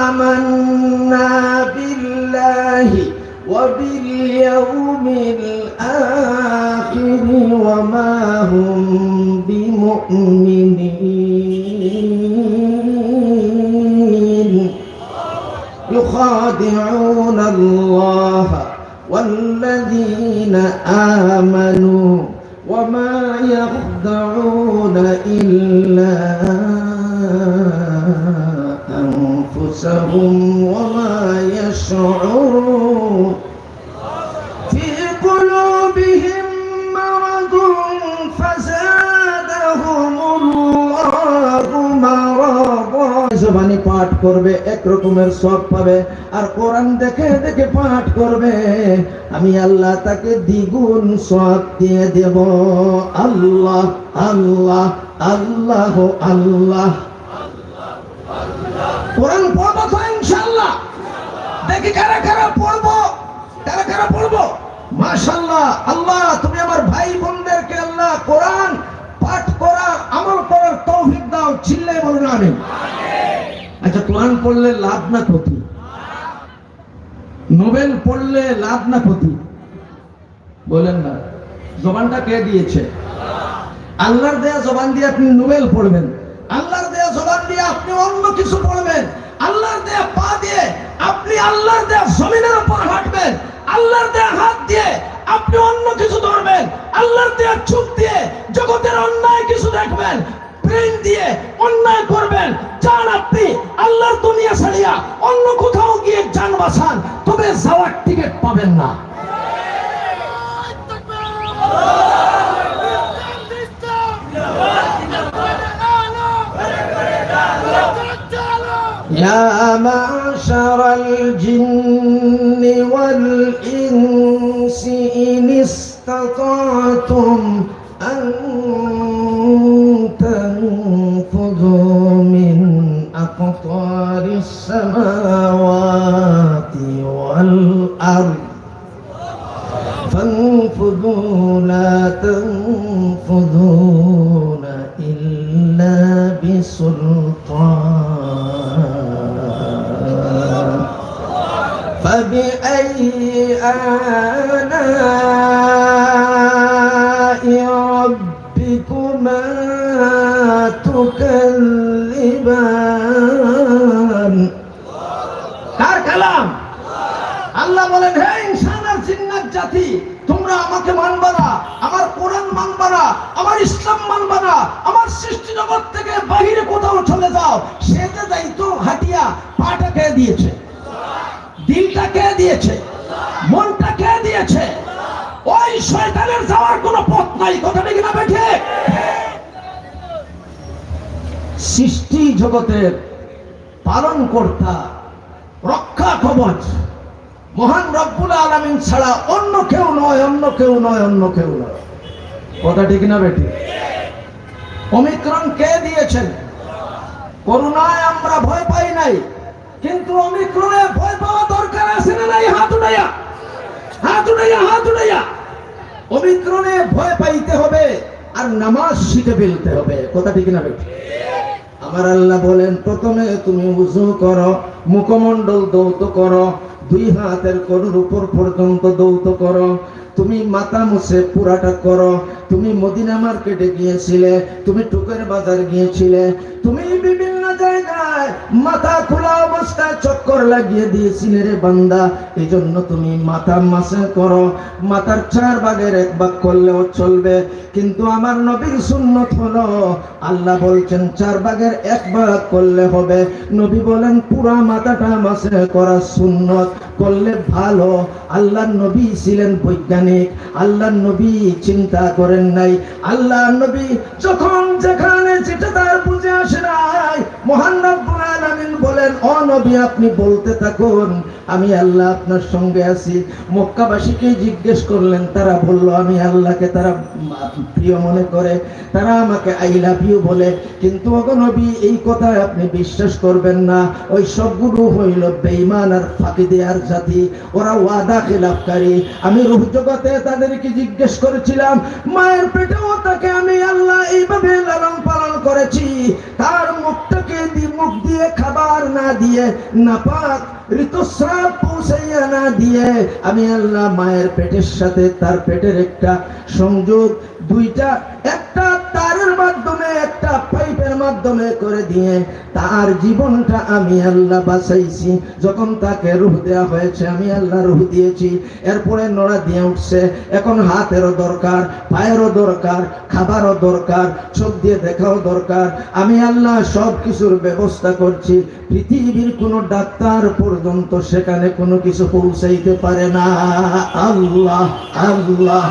آمَنَّا بِاللَّهِ وَبِالْيَوْمِ الْآخِرِ وَمَا هُمْ بِمُؤْمِنِينَ يخادعون الله والذين آمنوا وما يخدعون إلا أنفسهم وما يشعرون في قلوبهم مرض فزادهم الله مرضا। জবানি পাঠ করবে এক রকমের সওয়াব পাবে, আর কোরআন দেখে দেখে পাঠ করবে আমি আল্লাহ তাকে দ্বিগুণ সওয়াব দিয়ে দেব। আল্লাহ আল্লাহ আল্লাহ আল্লাহ। কোরআন পড়বো তো ইনশাআল্লাহ, দেখি কারা কারা পড়বো, কারা কারা পড়বো। মাশাআল্লাহ, আল্লাহ তুমি আমার ভাই বোনদেরকে আল্লাহ কোরআন পাঠ করার আমল করার তৌফিক দাও। চিল্লায় বলুন আমিন। আচ্ছা, কোরআন পড়লে লাভ না ক্ষতি? নোবেল পড়লে লাভ না ক্ষতি? বলেন না। জবানটা কে দিয়েছে? আল্লাহর দেয়া জবান দিয়ে আপনি নোবেল পড়বেন, আল্লাহর দেয়া জবান দিয়ে আপনি অন্য কিছু পড়বেন, আল্লাহর দেয়া পা দিয়ে আপনি আল্লাহর দেয়া জমিনের উপর হাঁটবেন, আল্লাহর দেয়া হাত দিয়ে আপনি অন্য কিছু ধরবেন, আল্লাহর দেয়া চোখ দিয়ে জগতের অন্যায় কিছু দেখবেন, ব্রেন দিয়ে অন্যায় করবেন। চান আপনি আল্লাহর দুনিয়া ছাড়িয়া অন্য কোথাও গিয়ে জান বাঁচান, তবে যাওয়ার টিকিট পাবেন না। يا معشر الجن والإنس إن استطعتم أن تنفذوا من أقطار السماوات والأرض فانفذوا لا تنفذون إلا بسلطان فبأي آلاء ربكما تكذبان। কার কালাম? আল্লাহ বলেন হে ইনসান আর জিন্নাত জাতি, তোমরা আমাকে মানবা না, আমার কোরআন মানবা না, আমার ইসলাম মানবা না, আমার সৃষ্টি জগৎ থেকে বাহিরে কোথাও চলে যাও। সে যে দায়িত্ব হাটিয়া পাটা কে দিয়েছে? দিলটা কে দিয়েছে? মনটা কে দিয়েছে? ওই শয়তানের যাওয়ার কোনো পথ নাই। কথাটা কিনা বেঠে? সৃষ্টি জগতের পালন কর্তা, রক্ষা কবচ মহান রব্বুল আলামিন ছাড়া অন্য কেউ নয়, অন্য কেউ নয়, অন্য কেউ নয়। কথা ঠিক না বেটি? ওমিক্রন কে দিয়েছেন? করোনায় আমরা ভয় পাই নাই, কিন্তু ওমিক্রনে ভয় পাওয়া দরকার আছে না নাই? হাত উঠাইয়া, হাত উঠাইয়া, হাত উঠাইয়া। ওমিক্রনে ভয় পাইতে হবে আর নামাজ শিখে ফেলতে হবে। কথা ঠিক না বেটি? আমার আল্লাহ বলেন প্রথমে তুমি ওযু করো, মুখমণ্ডল ধৌত করো, দুই হাতের কোণের উপর পর্যন্ত ধৌত করো, তুমি মাথা মুছে পুরাটা করো। তুমি মদিনা মার্কেটে গিয়েছিলে, তুমি টুকের বাজার গিয়েছিলে, তুমি বিভিন্ন জায়গায় মাথা খোলা অবস্থায় চক্কর লাগিয়ে দিয়েছিলে রে বান্দা, এই জন্য তুমি মাথা মাসে করো, মাথার 4 ভাগের 1 ভাগ করলেও চলবে। কিন্তু আমার নবীর সুন্নত হলো, আল্লাহ বলছেন 4 ভাগের 1 ভাগ করলে হবে, নবী বলেন পুরা মাথাটা মাসে করা সুন্নত করলে ভালো। আল্লাহর নবী ছিলেন বৈজ্ঞানিক, আল্লাহর নবী চিন্তা করেন নাই। আল্লাহর নবী যখন যেখানে যেটা তার বুঝে আসে নাই, মহান রব্বুল আলামিন বলেন, ও নবী আপনি বলতে থাকুন, আমি আল্লাহ আপনার সঙ্গে আছি। মক্কাবাসীকে জিজ্ঞেস করলেন, তারা বলল আমি আল্লাহকে তারা প্রিয় মনে করে, তারা আমাকে আই লাভ ইউ বলে। কিন্তু ওগো নবী এই কথা আপনি বিশ্বাস করবেন না, ওই সবগুলো হইল বেঈমান আর ফাঁকি দেওয়ার জাতি, ওরা ওয়াদা খেলাফকারী। আমি রূহ জগতে তাদেরকে জিজ্ঞেস করেছিলাম, মায়ের পেটেও তাকে আমি আল্লাহ এইভাবে লালন পালন করেছি, তার মুখটাকে মুখ দিয়ে খাবার না দিয়ে, নাপাক ঋতুস্রাব পৌঁছাইয়া না দিয়ে, আমি আল্লাহ মায়ের পেটের সাথে তার পেটের একটা সংযোগ, দুইটা, একটা তারের মাধ্যমে একটা পাইপের মাধ্যমে করে দিয়ে তার জীবনটা আমি আল্লাহ বাঁচাইছি। যখন তাকে রূহ দেওয়া হয়েছে আমি আল্লাহ রূহ দিয়েছি। এরপরে নড়া দিয়ে উঠছে, এখন হাতেরও দরকার, পায়েরও দরকার, খাবারও দরকার, চোখ দিয়ে দেখাও দরকার। আমি আল্লাহ সব কিছুর ব্যবস্থা করছি। পৃথিবীর কোন ডাক্তার পর্যন্ত সেখানে কোনো কিছু পৌঁছাইতে পারে না। আল্লাহ আল্লাহ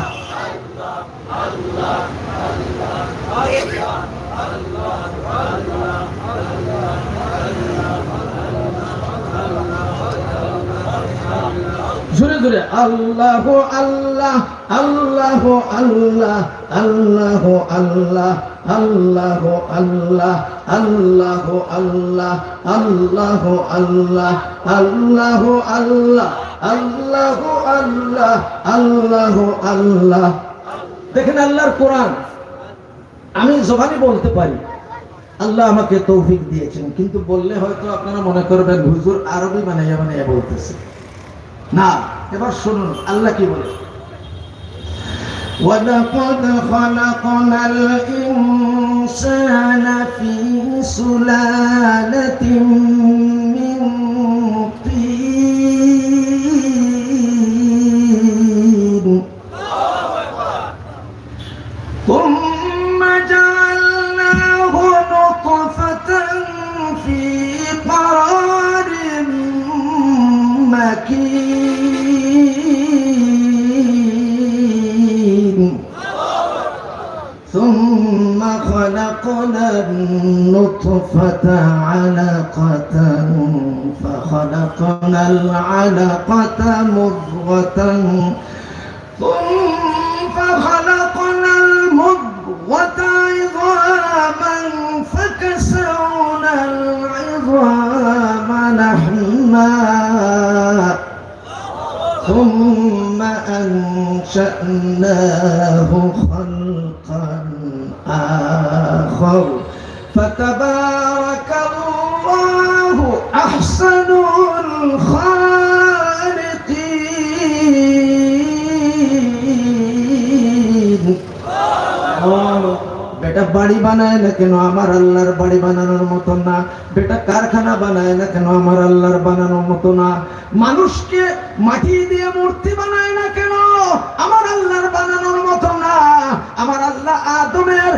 জোরে জোরে আল্লাহ আল্লাহ আল্লাহ আল্লাহ আল্লাহ আল্লাহ আল্লাহ আল্লাহ আল্লাহ আল্লাহ আল্লাহ আল্লাহ আল্লাহ আল্লাহ আল্লাহ আল্লাহ আল্লাহ আল্লাহ। দেখেন আল্লাহর কোরআন আমি জবানি বলতে পারি, আল্লাহ আমাকে তৌফিক দিয়েছেন, কিন্তু বললে হয়তো আপনারা মনে করবেন হুজুর আরবি বানাইয়া বানাইয়া বলতেছে না। এবার শুনুন আল্লাহ কি বলে, وَلَقَدْ خَلَقْنَا الْإِنسَانَ فِي سُلَالَةٍ مِّن طِينٍ ثُمَّ جَعَلْنَاهُ نُطْفَةً فِي قَرَارٍ مكين ثم خلقنا النطفة علقة فخلقنا العلقة مضغة ثم خلقنا المضغة عظاما فكسونا العظام لحما ثم أنشأناه خلقا آخر فتبارك الله أحسن الخالقين। বেটা বাড়ি বানায় না কেন আমার আল্লাহর বাড়ি বানানোর মতো না, বেটা কারখানা বানায় না কেন আমার আল্লাহর বানানোর মতো না, মানুষকে মাটি দিয়ে মূর্তি বানায় না কেন আমার আল্লাহর বানানোর মতো না। আমার আল্লাহ আদমের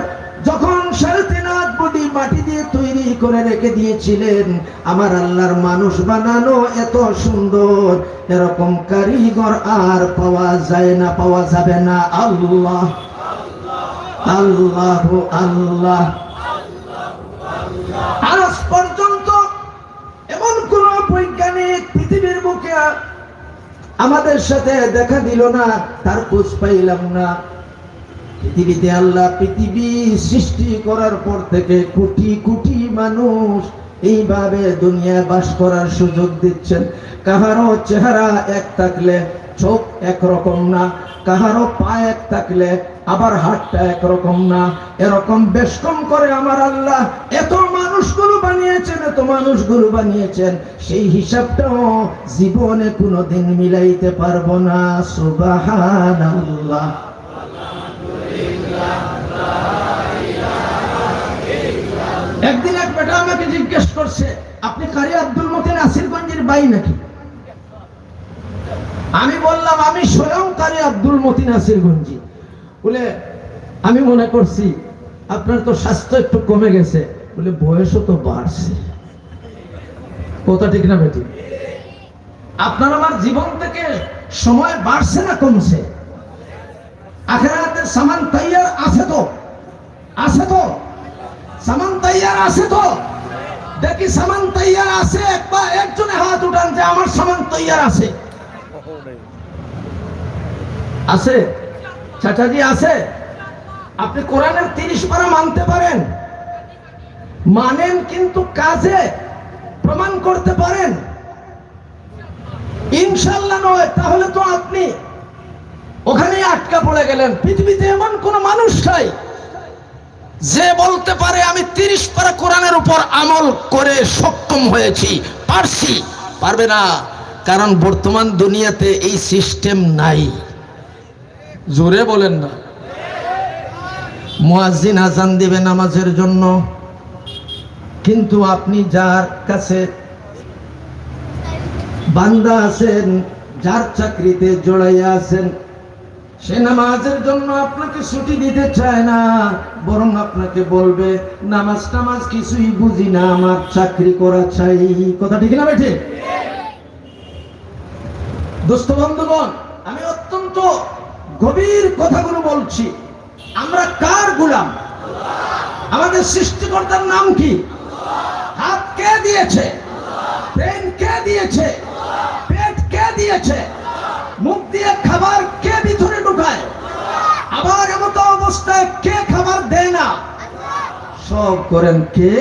যখন 3.5 হাত বডি মাটি দিয়ে তৈরি করে রেখে দিয়েছিলেন, আমার আল্লাহর মানুষ বানানো এত সুন্দর, এরকম কারিগর আর পাওয়া যায় না, পাওয়া যাবে না। আল্লাহ আল্লাহ আল্লাহ। আজ পর্যন্ত এমন কোন বৈজ্ঞানিক পৃথিবীর বুকে আমাদের সাথে দেখা দিল না, তার খোঁজ পাইলাম না। পৃথিবীতে আল্লাহ পৃথিবী সৃষ্টি করার পর থেকে কোটি কোটি মানুষ এইভাবে দুনিয়ায় বাস করার সুযোগ দিচ্ছেন। কাহারও চেহারা এক থাকলে চোখ একরকম না, কাহারও পা এক থাকলে আবার হাতটা একরকম না, এরকম বেশকম করে আমার আল্লাহ এত মানুষগুলো বানিয়েছেন, এত মানুষগুলো বানিয়েছেন, সেই হিসাবটাও জীবনে কোনোদিন মিলাইতে পারবো না। সুবহানাল্লাহ। একদিন এক বেটা ছেলেটা আমাকে জিজ্ঞেস করছে, আপনি কারি আব্দুল মতিন নাসিরগঞ্জের ভাই নাকি? আমি বললাম, আমি স্বয়ং কারি আব্দুল মতিন নাসিরগঞ্জি। বলে, আমি মনে করছি আপনার তো স্বাস্থ্য একটু কমে গেছে। বলে, বয়সও তো বাড়ছে। কথা ঠিক না বেটি? আপনার আমার জীবন থেকে সময় বাড়ছে না কমছে? আখিরাতের সামান তৈয়ার আছে তো? আছে তো? সামান তৈয়ার আছে তো? দেখি সামান তৈয়ার আছে, একবার একজনে হাত উঠান যে আমার সামান তৈয়ার আছে। আছে চাচাজি, আছে? আপনি কোরআনের 30 পারা মানতে পারেন, মানেন, কিন্তু কাজে প্রমাণ করতে পারেন? ইনশাআল্লাহ নয়। তাহলে তো আপনি ওখানেই আটকা পড়ে গেলেন। পৃথিবীতে এমন কোন মানুষ নাই যে বলতে পারে আমি 30 পারা কোরআনের উপর আমল করে সক্ষম হয়েছি, পারছি। পারবে না, কারণ বর্তমান দুনিয়াতে এই সিস্টেম নাই। জোরে বলেন না। মুয়াজ্জিন আজান দিবে নামাজের জন্য, কিন্তু আপনি যার কাছে বান্দা আছেন, যার চাকরিতে জড়াইয়া আছেন, সে নামাজের জন্য আপনাকে ছুটি দিতে চায় না, বরং আপনাকে বলবে নামাজ টামাজ কিছুই বুঝি না, আমার চাকরি করা চাই। কথা ঠিক না বেঠে? দোস্ত বন্ধুগণ, আমি অত্যন্ত গভীর কথাগুলো বলছি। আমরা কার গোলাম? আমাদের সৃষ্টিকর্তার নাম কি? হাত কে দিয়েছে? ব্রেন কে দিয়েছে? পেট কে দিয়েছে? মুখ দিয়ে খাবার কে ভিতরে ঢুকায়? আবার এমত অবস্থায় কে খাবার দেয় না? সব করেন কে?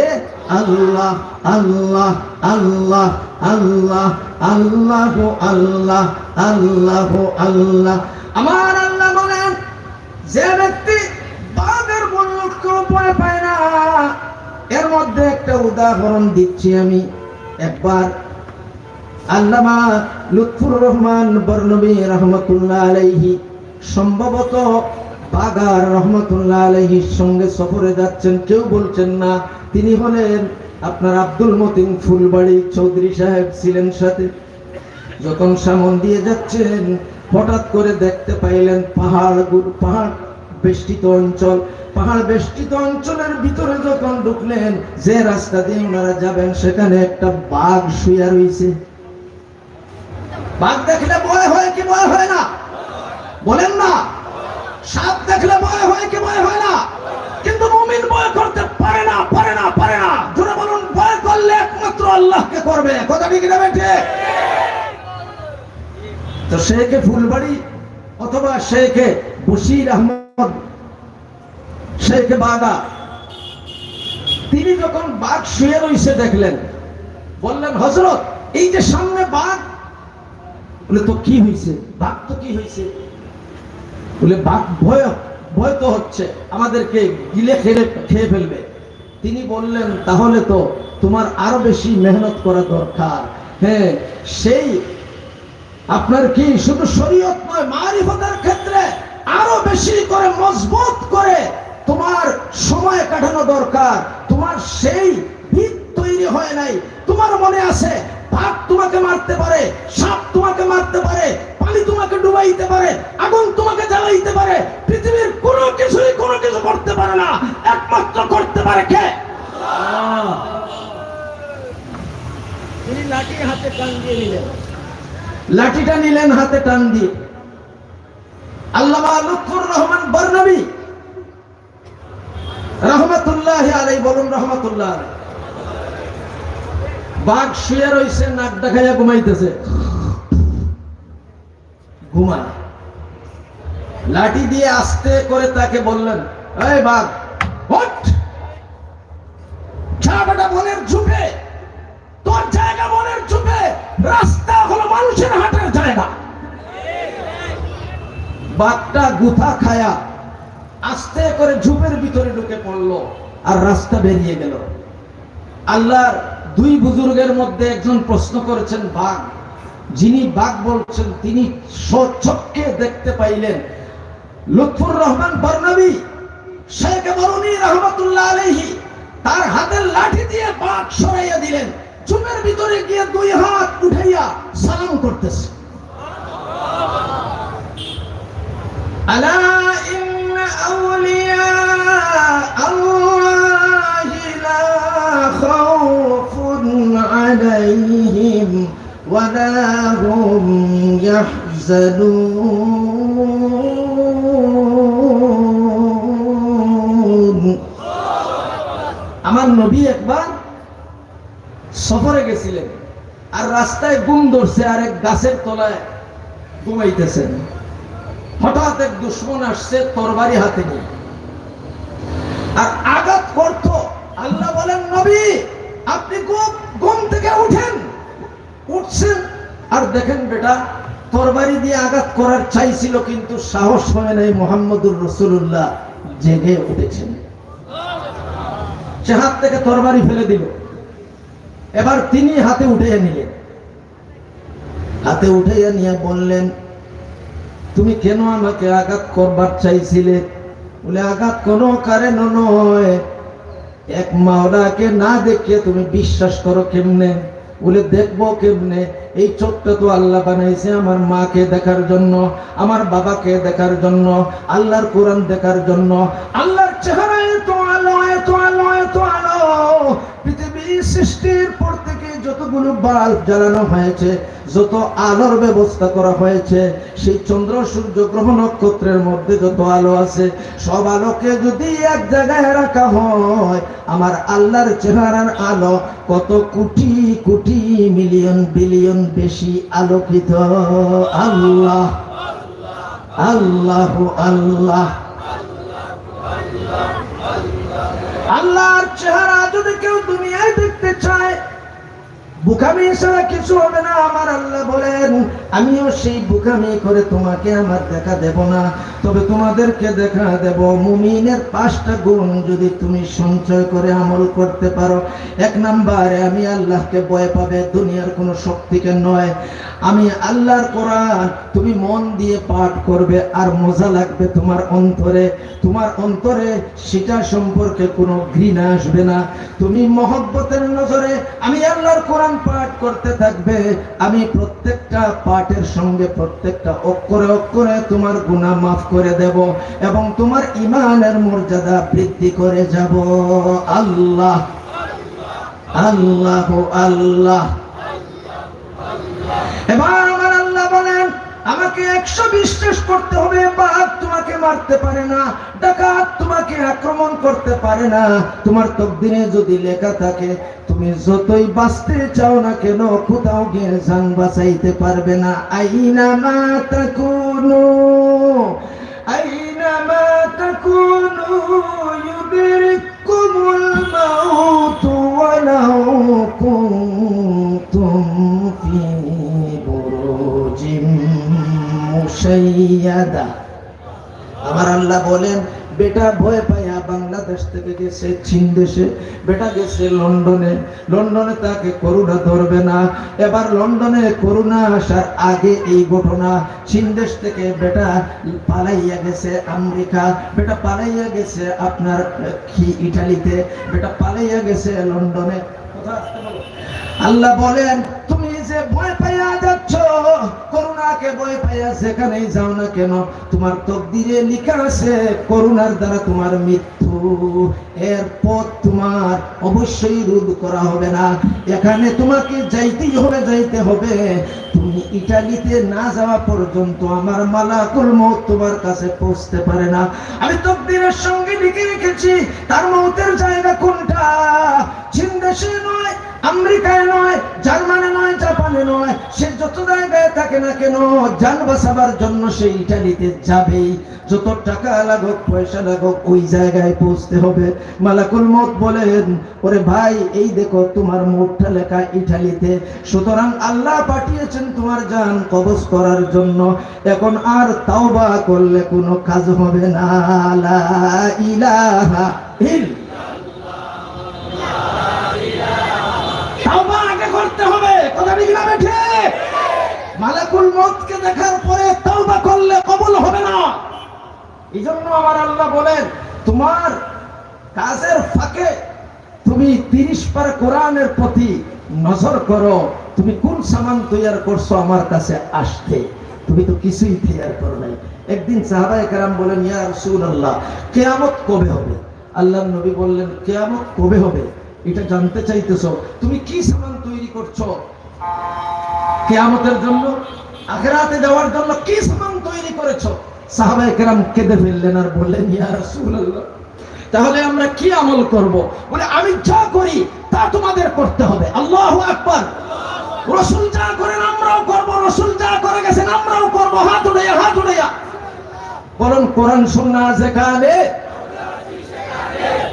আল্লাহ আল্লাহ আল্লাহ আল্লাহ আল্লাহ আল্লাহ আল্লাহ আল্লাহ। আমার আল্লাহ বলেন, যে ব্যক্তি বাঘের বলকে ভয় পায় না। এর মধ্যে একটা উদাহরণ দিচ্ছি আমি। একবার আল্লামা লুৎফুর রহমান বরনবী রহমতুল্লাহ আলাইহি সম্ভবত বাগার রহমতুল্লাহ আলাইহির সঙ্গে সফরে যাচ্ছেন। কেউ বলছেন না তিনি হলেন আপনার আব্দুল মতিন ফুলবাড়ি চৌধুরী সাহেব ছিলেন সাথে। যখন সামন দিয়ে যাচ্ছেন, হঠাৎ করে দেখতে পাইলেন পাহাড় বেষ্টিত অঞ্চল। পাহাড় বেষ্টিত অঞ্চলের ভিতরে যখন ঢুকলেন, যে রাস্তা দিয়ে ওনারা যাবেন, সেখানে একটা বাঘ শুয়ে রয়েছে। বাঘ দেখলে ভয় হয় কি ভয় হয় না? বলেন না। সাপ দেখলে ভয় হয় কি ভয় হয় না? কিন্তু মুমিন ভয় করতে পারে না, পারে না, পারে না। জোরে বলুন, ভয় করলে একমাত্র আল্লাহকে করবে। কথা ঠিক না বেঠে? তো শেখে ফুলবাড়ি অথবা শেখে বশির আহমদ, শেখে বাগা, তিনি যখন বাঘ শুয়ে রয়েছে দেখলেন, বললেন, হযরত এই যে সামনে বাঘ। বলে, তো কি হয়েছে? বাঘ তো কি হয়েছে? বলে, বাঘ ভয় তো হচ্ছে, আমাদেরকে গিলে খেয়ে ফেলবে। তিনি বললেন, তাহলে তো তোমার আরো বেশি মেহনত করা দরকার। হ্যাঁ, সেই আপনার কি শুধু শরীয়ত নয়, মারিফতের ক্ষেত্রে আরো বেশি করে মজবুত করে তোমার সময় কাটানো দরকার। তোমার সেই ভিত তৈরি হয় নাই। তোমার মনে আছে বাঘ তোমাকে মারতে পারে, সাপ তোমাকে মারতে পারে, পানি তোমাকে ডুবাইতে পারে, আগুন তোমাকে জ্বালাইতে পারে। পৃথিবীর কোনো কিছুই কোনো কিছু করতে পারে না, একমাত্র করতে পারে কে? আল্লাহ। তিনি লাঠি হাতে টান দিয়ে নিলেন, লাঠিটা নিলেন হাতে টান দিয়ে। আল্লামা লুৎফুর রহমান বরনবী রহমতুল্লাহ আলাইহি, বলুন রহমতুল্লাহ আলাইহি। বাঘ শুয়ে রয়েছে, নাক দেখাইয়া ঘুমাইতেছে, ঘুমায়। লাঠি দিয়ে আস্তে করে তাকে বললেন, এই বাঘ ওঠ, জায়গাটা বনের ঝুপে, তোর জায়গা বনের ঝুপে, রাস্তা হলো মানুষের হাটের জায়গা। বাঘটা গুথা খায়া আস্তে করে ঝুপের ভিতরে ঢুকে পড়লো, আর রাস্তা বেরিয়ে গেল। আল্লাহর দুই বুজুর্গের মধ্যে একজন প্রশ্ন করেছেন বাঘ, যিনি বাঘ বলছেন তিনি স্বচক্ষে দেখতে পাইলেন লুৎফুর রহমান বরনবী শেখ বরনী রহমতুল্লাহ আলাইহি তার হাতের লাঠি দিয়ে হাত সরাইয়া দিলেন, ঝুমের ভিতরে গিয়ে দুই হাত উঠাইয়া সালাম করতেছে। আলা ইন্না আউলিয়া আল্লাহি লা খাউফুন আলাইহিম ওয়া লা হুম ইয়াহজানুন। আমার নবী একবার সফরে গেছিলেন, আর রাস্তায় ঘুম ধরছে, আর এক গাছের তলায় ঘুমাইতেছেন। হঠাৎ এক দুশমন আসছে তরবারি হাতে নিয়ে, আর আঘাত করত। আল্লাহ বলেন, নবী আপনি ঘুম থেকে উঠেন। উঠছেন, আর দেখেন বেটা তরবারি দিয়ে আঘাত করার চাইছিল, কিন্তু সাহস হয় নাই। মুহাম্মদুর রাসূলুল্লাহ জেগে উঠেছেন, সে হাত থেকে তরবারি ফেলে দিল। এবার তিনি হাতে উঠাইয়া নিলেন, হাতে উঠাইয়া নিয়ে বললেন, তুমি কেন আমাকে আঘাত করবার চাইছিলে? বলে, আঘাত কোনো কারণ নয়, এক মাওলাকে না দেখে তুমি বিশ্বাস করো কেমনে? বলে, দেখবো কেমনে? এই চোখটা তো আল্লাহ বানাইছে আমার মাকে দেখার জন্য, আমার বাবাকে দেখার জন্য, আল্লাহর কোরআন দেখার জন্য। আল্লাহর চেহারা এত আলো, এত আলো, এত আলো। পৃথিবীর সৃষ্টির পর থেকে যতগুলো বাল্ব জ্বালানো হয়েছে, যত আলোর ব্যবস্থা করা হয়েছে, সেই চন্দ্র সূর্য গ্রহ নক্ষত্রের মধ্যে যত আলো আছে, সব আলোকে যদি এক জায়গায় রাখা হয়, আমার আল্লাহর চেহারার আলো কত কোটি কোটি মিলিয়ন বিলিয়ন বেশি আলোকিত। আল্লাহ আল্লাহ আল্লাহ আল্লাহর চেহারা যদি কেউ দুনিয়ায় দেখতে চায়, বুকামি ছাড়া কিছু হবে না। আমার আল্লাহ বলেন, আমিও সেই বুকামি করে তোমাকে আমার দেখা দেব না, তবে তোমাদেরকে দেখা দেব মুমিনের 5টা গুণ যদি তুমি সঞ্চয় করে আমল করতে পারো। 1 নম্বরে আমি আল্লাহকে ভয় পাবে, দুনিয়ার কোনো শক্তিকে নয়। আমি আল্লাহর কোরআন তুমি মন দিয়ে পাঠ করবে, আর মজা লাগবে তোমার অন্তরে। তোমার অন্তরে সেটা সম্পর্কে কোনো ঘৃণা আসবে না। তুমি মহব্বতের নজরে আমি আল্লাহর কোরআন পাঠ করতে থাকবে। আমি প্রত্যেকটা পাঠের সঙ্গে প্রত্যেকটা অক্ষরে অক্ষরে তোমার গুনাহ মাফ করে দেব, এবং তোমার ঈমানের মর্যাদা বৃদ্ধি করে যাব। আল্লাহ আল্লাহ আল্লাহ। এবার আমার আল্লাহ বলেন, আমাকে 100 বিশ্বাস করতে হবে। বাঘ তোমাকে মারতে পারে না, ডাকাত তোমাকে আক্রমণ করতে পারে না। তোমার তকদিরে যদি লেখা থাকে, তুমি যতই বাঁচতে চাও না কেন, কোথাও গিয়ে জান বাঁচাইতে পারবে না। আইনামা তাকুনু আইনামা তাকুনু ইউদরিকুমুল মাউতু ওয়ালাউ কুনতুম ফি বুরুজিম মুশাইয়াদা। আমার আল্লাহ বলেন, বেটা ভয় পাইয়া বাংলাদেশ থেকে গেছে চীন দেশে, বেটা গেছে লন্ডনে। লন্ডনে তাকে করোনা ধরবে না। এবার লন্ডনে করোনা আসার আগে এই ঘটনা। চীন দেশ থেকে বেটা পালাইয়া গেছে আমেরিকা, বেটা পালাইয়া গেছে আপনার ইটালিতে, বেটা পালাইয়া গেছে লন্ডনে। আল্লাহ বলেন, তুমি যে ভয় পাইয়া যাচ্ছ, করোনাকে ভয় পাইয়া যেখানেই যাও না কেন, তোমার তকদিরে লেখা আছে করোনার দ্বারা তোমার মৃত্যু। এর পথ তোমার অবশ্যই রোধ করা হবে না। এখানে তোমাকে যাইতেই হবে, যাইতে হবে। তুমি ইটালিতে না যাওয়া পর্যন্ত আমার মালাকুল মউত তোমার কাছে পৌঁছতে পারে না। আমি তকদিরের সঙ্গে লিখে রেখেছি তার মউতের জায়গা কোনটা। চীন দেশে নয়, আমেরিকায় নয়, জার্মানি নয়, জাপানে নয়, সে যত জায়গায় থাকে না কেন, জান বাঁচাবার জন্য সে ইটালিতে যাবেই। যত টাকা লাগুক, পয়সা লাগুক, ওই জায়গায় পৌঁছতে হবে। মালাকুল মউত বলেন, ওরে ভাই, এই দেখো তোমার মুখটা লেখা ইটালিতে, সুতরাং আল্লাহ পাঠিয়েছেন তোমার জান কবজ করার জন্য। এখন আর তাওবা করলে কোনো কাজ হবে না। লা ইলাহা করতে হবে, কথা ঠিক না বেঠে? মালাকুল মউতকে দেখার পরে তওবা করলে কবুল হবে না। এই জন্য আমার আল্লাহ বলেন, তোমার কাজের ফাঁকে তুমি তুমি 30 পারা কোরআনের প্রতি নজর করো, তুমি কোন সামান তৈরি করছো আমার কাছে আসতে? তুমি তো কিছুই তৈরি করো নাই। একদিন সাহাবায়ে কেরাম বলেন, ইয়া রাসূলুল্লাহ, কিয়ামত কবে হবে? আল্লাহর নবী বললেন, কিয়ামত কবে হবে এটা জানতে চাইতেছো? তুমি কি সামান তৈরি করছো কিয়ামতের জন্য, আখিরাতে যাওয়ার জন্য কি সামান তৈরি করেছো? সাহাবায়ে কেরাম কেঁদে ফেললেন আর বললেন, ইয়া রাসূলুল্লাহ, তাহলে আমরা কি আমল করব? বলে, আমি যা করি তা তোমাদের করতে হবে। আল্লাহু আকবার। রাসূল যা করেন আমরাও করব, রাসূল যা করে গেছেন আমরাও করব। হাত উঠাইয়া, হাত উঠাইয়া বলুন, কোরআন সুন্নাহ যেখানে,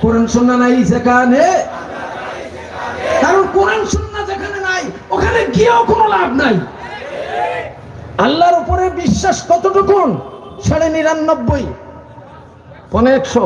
কোরআন সুন্নাহ নাই যেখানে, কারণ কোরআন সুন্নাহ যেখানে নাই ওখানে গিয়েও কোনো লাভ নাই। আল্লাহর উপরে বিশ্বাস কতটুকু? 99.5, 100,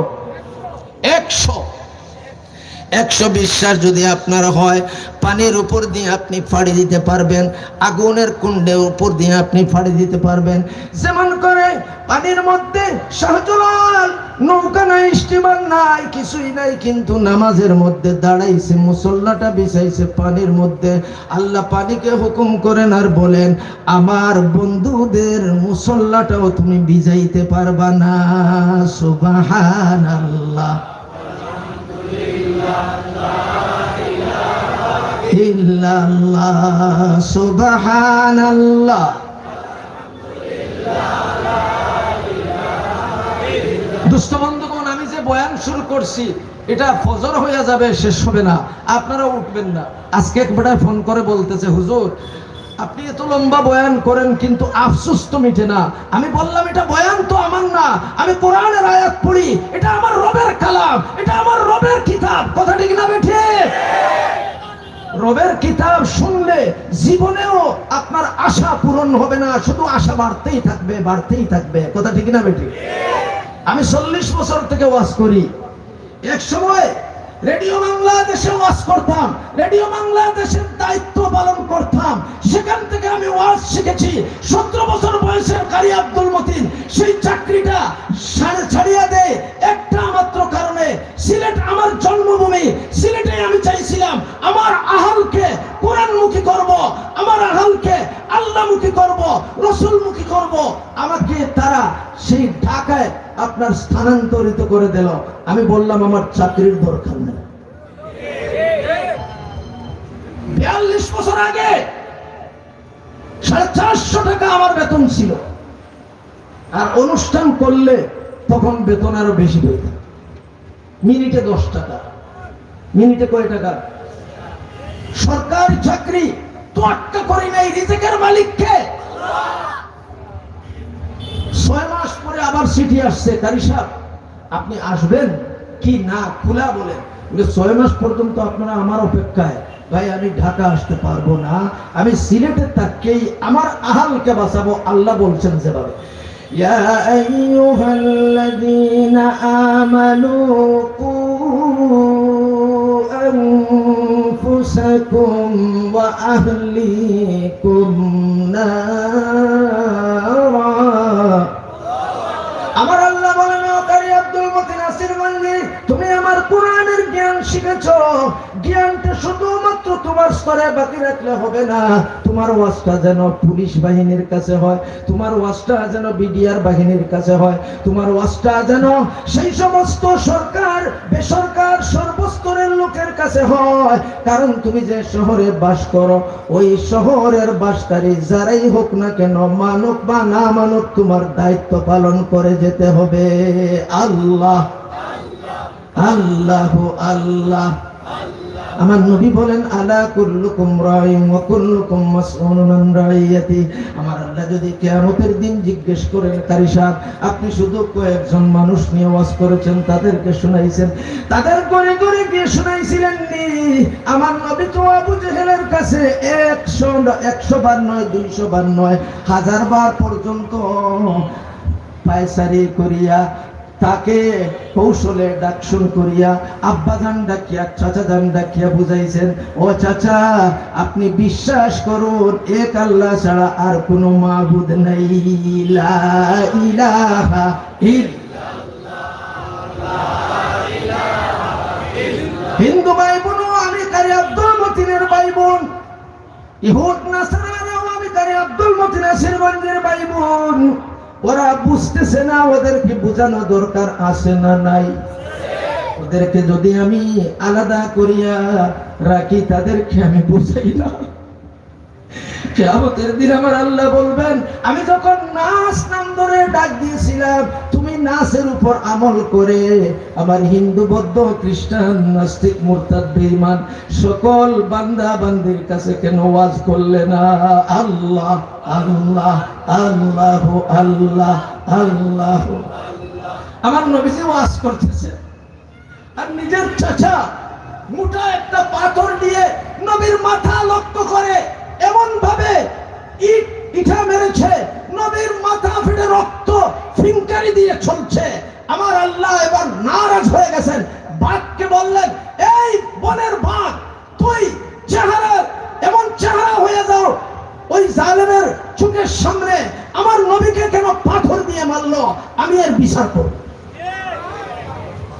100 বিশ্বাস যদি আপনার হয়, পানির উপর দিয়ে আপনি ফাড়ি দিতে পারবেন, আগুনের কুণ্ডের উপর দিয়ে আপনি ফাড়ি দিতে পারবেন। যেমন করে পানির মধ্যে শাহজালাল, নৌকা নাই, স্টিমার নাই, কিছুই নাই, কিন্তু নামাজের মধ্যে দাঁড়াইছে, মুসল্লাটা বিছাইছে পানির মধ্যে। আল্লাহ পানিকে হুকুম করেন আর বলেন, আমার বন্ধুদের মুসল্লাটাও তুমি ভিজাইতে পারবা না। সুবহানাল্লাহ, ইল্লাল্লাহ, সুবহানাল্লাহ। দুষ্ট বন্ধুগণ, আমি যে বয়ান শুরু করছি এটা ফজর হয়ে যাবে, শেষ হবে না, আপনারা উঠবেন না। আজকে একবার ফোন করে বলতেছে, হুজুর আপনি এত লম্বা বয়ান করেন কিন্তু আফসোস তো মিটে না। আমি বললাম, এটা বয়ান তো আমার না, আমি কোরআনের আয়াত পড়ি, এটা আমার রবের কালাম, এটা আমার রবের কিতাব। কথা ঠিক না বেঠে? রবের কিতাব শুনলে জীবনেও আপনার আশা পূরণ হবে না, শুধু আশা বাড়তেই থাকবে, বাড়তেই থাকবে। কথা ঠিক না বেঠে? আমি 40 বছর থেকে ওয়াজ করি। এক সময় রেডিও বাংলাদেশে ওয়াজ করতাম, রেডিও বাংলাদেশের দায়িত্ব পালন করতাম। সেখান থেকে আমি ওয়াজ শিখেছি। 17 বছর বয়সের কারি আব্দুল মতিন সেই চাকরিটা ছাড়িয়ে দেয় একটা মাত্র কারণে, সিলেট আমার জন্মভূমি। সিলেটে আমি চাইছিলাম আমার আহলকে কোরআনমুখী করব, আমার আহলকে আল্লাহমুখী করব, রাসূলমুখী করব। আমাকে তারা সেই ঢাকায় আপনার স্থানান্তরিত করে দিল। আমি বললাম, আমার চাকরির দরকার নেই। 42 বছর আগে 450 টাকা আমার বেতন ছিল, আর অনুষ্ঠান করলে তখন বেতন আরো বেশি হইত। মিনিটে 10 টাকা। মিনিটে কয় টাকা? সরকারি চাকরি তো আটকা করি নাই, রিজিকের মালিককে। 6 মাস পরে আবার চিঠি আসছে, কারি সাহেব আপনি আসবেন কি না? খোলা বলেন, 6 মাস পর্যন্ত আপনারা আমার অপেক্ষায়। ভাই, আমি ঢাকা আসতে পারবো না, আমি সিলেটে থাকতেই আমার আহালকে বাঁচাবো। আল্লাহ বলছেন যেভাবে, ইয়া আইয়ুহাল্লাযীনা আমানু কু আনফুসাকুম ওয়া আহলিকুম নারা। আমার আল্লাহ বলেন, ও কারি আব্দুল মতিন আসিরগঞ্জি, তুমি আমার কোরআনের জ্ঞান শিখেছো, জ্ঞানটা শুধুমাত্র তোমার স্তরে বাকি রাখলে হবে না। তোমার ওয়াজটা যেন পুলিশ বাহিনীর কাছে হয়, তোমার ওয়াজটা যেন বিডিআর বাহিনীর কাছে হয়, তোমার ওয়াজটা যেন সেই সমস্ত সরকার বেসরকার সর্বস্তরের লোকের কাছে হয়। কারণ তুমি যে শহরে বাস করো, ওই শহরের বাসকারী যারাই হোক না কেন, মানুক বা না মানুক, তোমার দায়িত্ব পালন করে যেতে হবে। আল্লাহ আল্লাহ আল্লাহ। আমার নবী বলেন, আলা কুল্লুকুম রাইন ওয়া কুল্লুকুম মাসউলুন আন রাইয়াতি। আমার আল্লাহ যদি কিয়ামতের দিন জিজ্ঞেস করেন, কারি সাহেব আপনি শুধু কয়েকজন মানুষ নিয়ে ওয়াজ করেছেন, তাদেরকে শুনাইছেন, তাদের করে করে গিয়ে শুনাইছিলেন নি? আমার নবী তো আবু জেহেলের কাছে 100 বার নয়, 200 বার নয়, 1000 বার পর্যন্ত পায়সারি করিয়া, তাকে কৌশলে ডাকশন করিয়া, আব্বাজান ডাকিয়া, চাচাজান ডাকিয়া বুঝাইছেন, ও চাচা আপনি বিশ্বাস করুন, এক আল্লাহ ছাড়া আর কোনো মাবুদ নাই, লা ইলাহা ইল্লাল্লাহ। হিন্দু ভাই বোন, ইহুদ নাসারা আমি তারে আব্দুল মতিন নাসিরগঞ্জের ভাই বোন, ওরা বুঝতেছে না, ওদেরকে বোঝানো দরকার আছে না নাই? ওদেরকে যদি আমি আলাদা করিয়া রাখি, তাদেরকে আমি বুঝাই না, কিয়ামতের দিন আমার আল্লাহ বলবেন, আমি যখন নাচ নাম ধরে ডাক দিয়েছিলাম, তুমি নাচের উপর আমল করে আমার হিন্দু বৌদ্ধ খ্রিস্টান নাস্তিক মুরতাদ বেঈমান সকল বান্দা বান্দির কাছে কেন ওয়াজ করলে না? আল্লাহ আল্লাহ আল্লাহ আল্লাহ আল্লাহ। আমার নবীজি ওয়াজ করতেছে, আর নিজের চাচা মোটা একটা পাথর দিয়ে নবীর মাথা লক্ষ্য করে এমন ভাবে ইটা মেরেছে, নবীর মাথা ফেটে রক্ত ফিনকারি দিয়ে চলছে। আমার আল্লাহ এবার নারাজ হয়ে গেছেন, বাঘকে বললেন, এই বনের বাঘ, তুই চেহারা এমন চেহারা হয়ে যাও, ওই জালেমের চোখের সামনে আমার নবীকে কেন পাথর দিয়ে মারলো, আমি এর বিচার করব।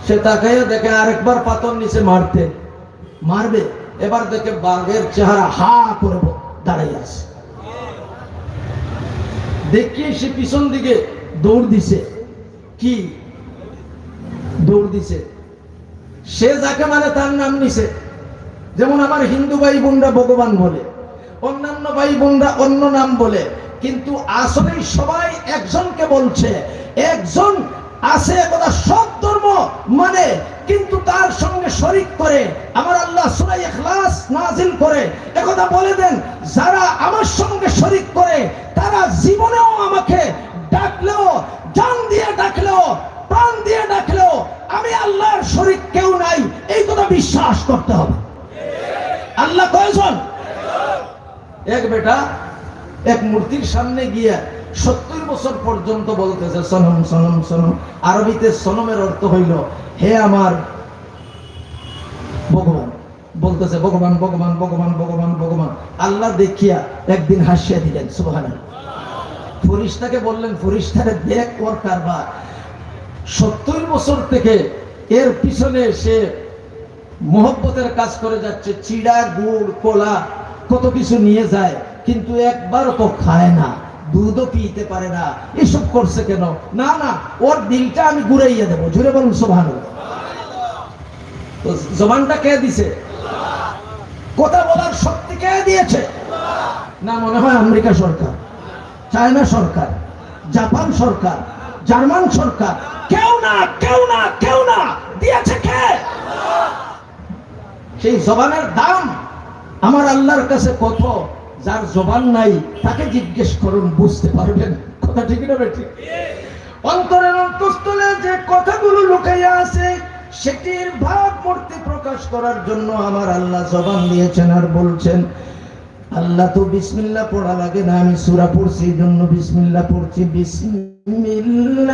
সে তাকাইয়া দেখে আরেকবার পাথর নিচে মারবে, এবার দেখে বাঘের চেহারা হা করে দাঁড়াই আছে। দেখে সে পিছন দিকে দৌড় দিছে। কি দৌড় দিছে? সে যাকে মানে তার নাম নিছে। যেমন আমার হিন্দু ভাই বোনরা ভগবান বলে, অন্যান্য ভাই বোনরা অন্য নাম বলে, কিন্তু আসলে সবাই একজনকে বলছে। একজন আছে একদা সব ধর্ম মানে, কিন্তু তার সঙ্গে শরীক করে। আমার আল্লাহ সূরা ইখলাস নাজিল করে একদা বলে দেন, যারা আমার সঙ্গে শরীক করে তারা জীবনেও আমাকে ডাকলেও, জান দিয়ে ডাকলেও, প্রাণ দিয়ে ডাকলেও আমি আল্লাহর শরীক কেউ নাই, এই কথা বিশ্বাস করতে হবে। আল্লাহ কয়জন? এক বেটা এক মূর্তির সামনে গিয়া 70 বছর পর্যন্ত বলতেছে সনম সনম সনম। আরবিতে সনমের অর্থ হইল হে আমার ভগবান, বলতেছে ভগবান ভগবান ভগবান ভগবান ভগবান। আল্লাহ দেখিয়া একদিন হাসিয়া দিলেন, সুবহানাল্লাহ। ফরিস্তাকে বললেন, ফরিস্তারে দেখ ওর কারবার। 70 বছর থেকে এর পিছনে সে মোহব্বতের কাজ করে যাচ্ছে, চিড়া গুড় কোলা কত কিছু নিয়ে যায়, কিন্তু একবারও তো খায় না, দুধও পিতে পারে না। এসব করছে কেন? না না, ওর দিলটা আমি ঘুরাইয়া দেবো। জুড়ে বলুন সুবহানাল্লাহ। তো জবানটা কে দিছে? কথা বলার শক্তি কে দিয়েছে? না, মনে হয় আমেরিকা সরকার, চায়না সরকার, জাপান সরকার, জার্মান সরকার। কেউ না, কেউ না, কেউ না, দিয়েছে কে? সেই জবানের দাম আমার আল্লাহর কাছে কত। যার জবান নাই তাকে জিজ্ঞেস করুন, বুঝতে পারবেন। কথা ঠিক না বেঠিক? অন্তরের অন্তঃস্থলে যে কথাগুলো লুকাইয়া আছে সেটির ভাব মূর্তি প্রকাশ করার জন্য আমার আল্লাহ জবান দিয়েছেন। আর বলছেন, আল্লাহ তো বিসমিল্লাহ পড়া লাগে না, আমি সূরা পড়ছি, এই জন্য বিসমিল্লাহ পড়ছি। বিসমিল্লাহির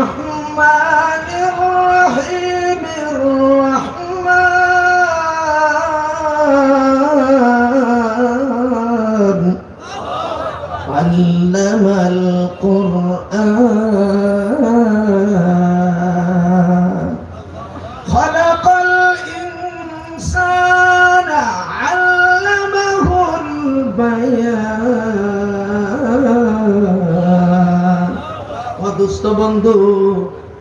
রহমানির রহিমির রহমান আল্লামাল কুরআন খালাকাল ইনসানা আল্লামাহুল বায়ান। ও দোস্ত বন্ধু,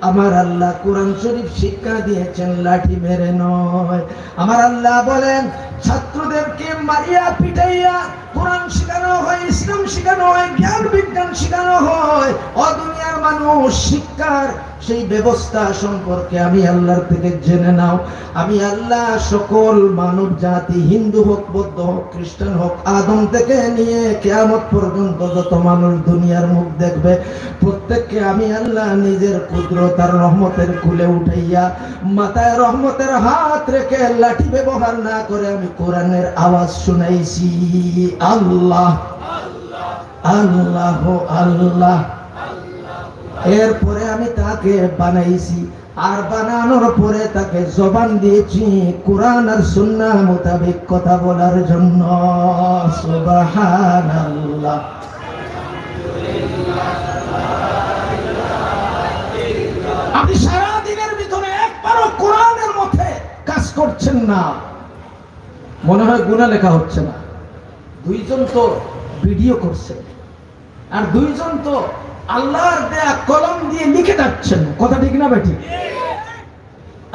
আমার আল্লাহ কোরআন শরীফ শিক্ষা দিয়েছেন, লাঠি মেরে নয়। আমার আল্লাহ বলেন, ছাত্রদেরকে মারিয়া পিটাইয়া কোরআন শেখানো হয়, ইসলাম শেখানো হয়, জ্ঞান বিজ্ঞান শেখানো হয়। ও দুনিয়ার মানুষ, শিক্ষার সেই ব্যবস্থা সম্পর্কে আমি আল্লাহর থেকে জেনে নাও। আমি আল্লাহ সকল মানব জাতি, হিন্দু হোক, বৌদ্ধ হোক, খ্রিস্টান হোক, আদম থেকে নিয়ে কিয়ামত পর্যন্ত যত মানুষ দুনিয়ার মুখ দেখবে, প্রত্যেককে আমি আল্লাহ নিজের কুদরত আর রহমতের কুলে উঠাইয়া মাথায় রহমতের হাত রেখে লাঠি ব্যবহার না করে আমি কোরআনের আওয়াজ শুনাইছি। আল্লাহ আল্লাহ আল্লাহ। এরপরে আমি তাকে বানাইছি, আর বানানোর পরে তাকে জবান দিয়েছি কোরআন আর সুন্নাহ মোতাবেক কথা বলার জন্য। সুবহানাল্লাহ। আপনি সারা দিনের ভিতরে একবারও কোরআনের মধ্যে কাজ করছেন না, মনে হয় গুনাহ লেখা হচ্ছে না। দুইজন তো ভিডিও করছে, আর দুইজন তো আল্লাহর দেয়া কলম দিয়ে লিখে যাচ্ছেন। কথা ঠিক না বেটি?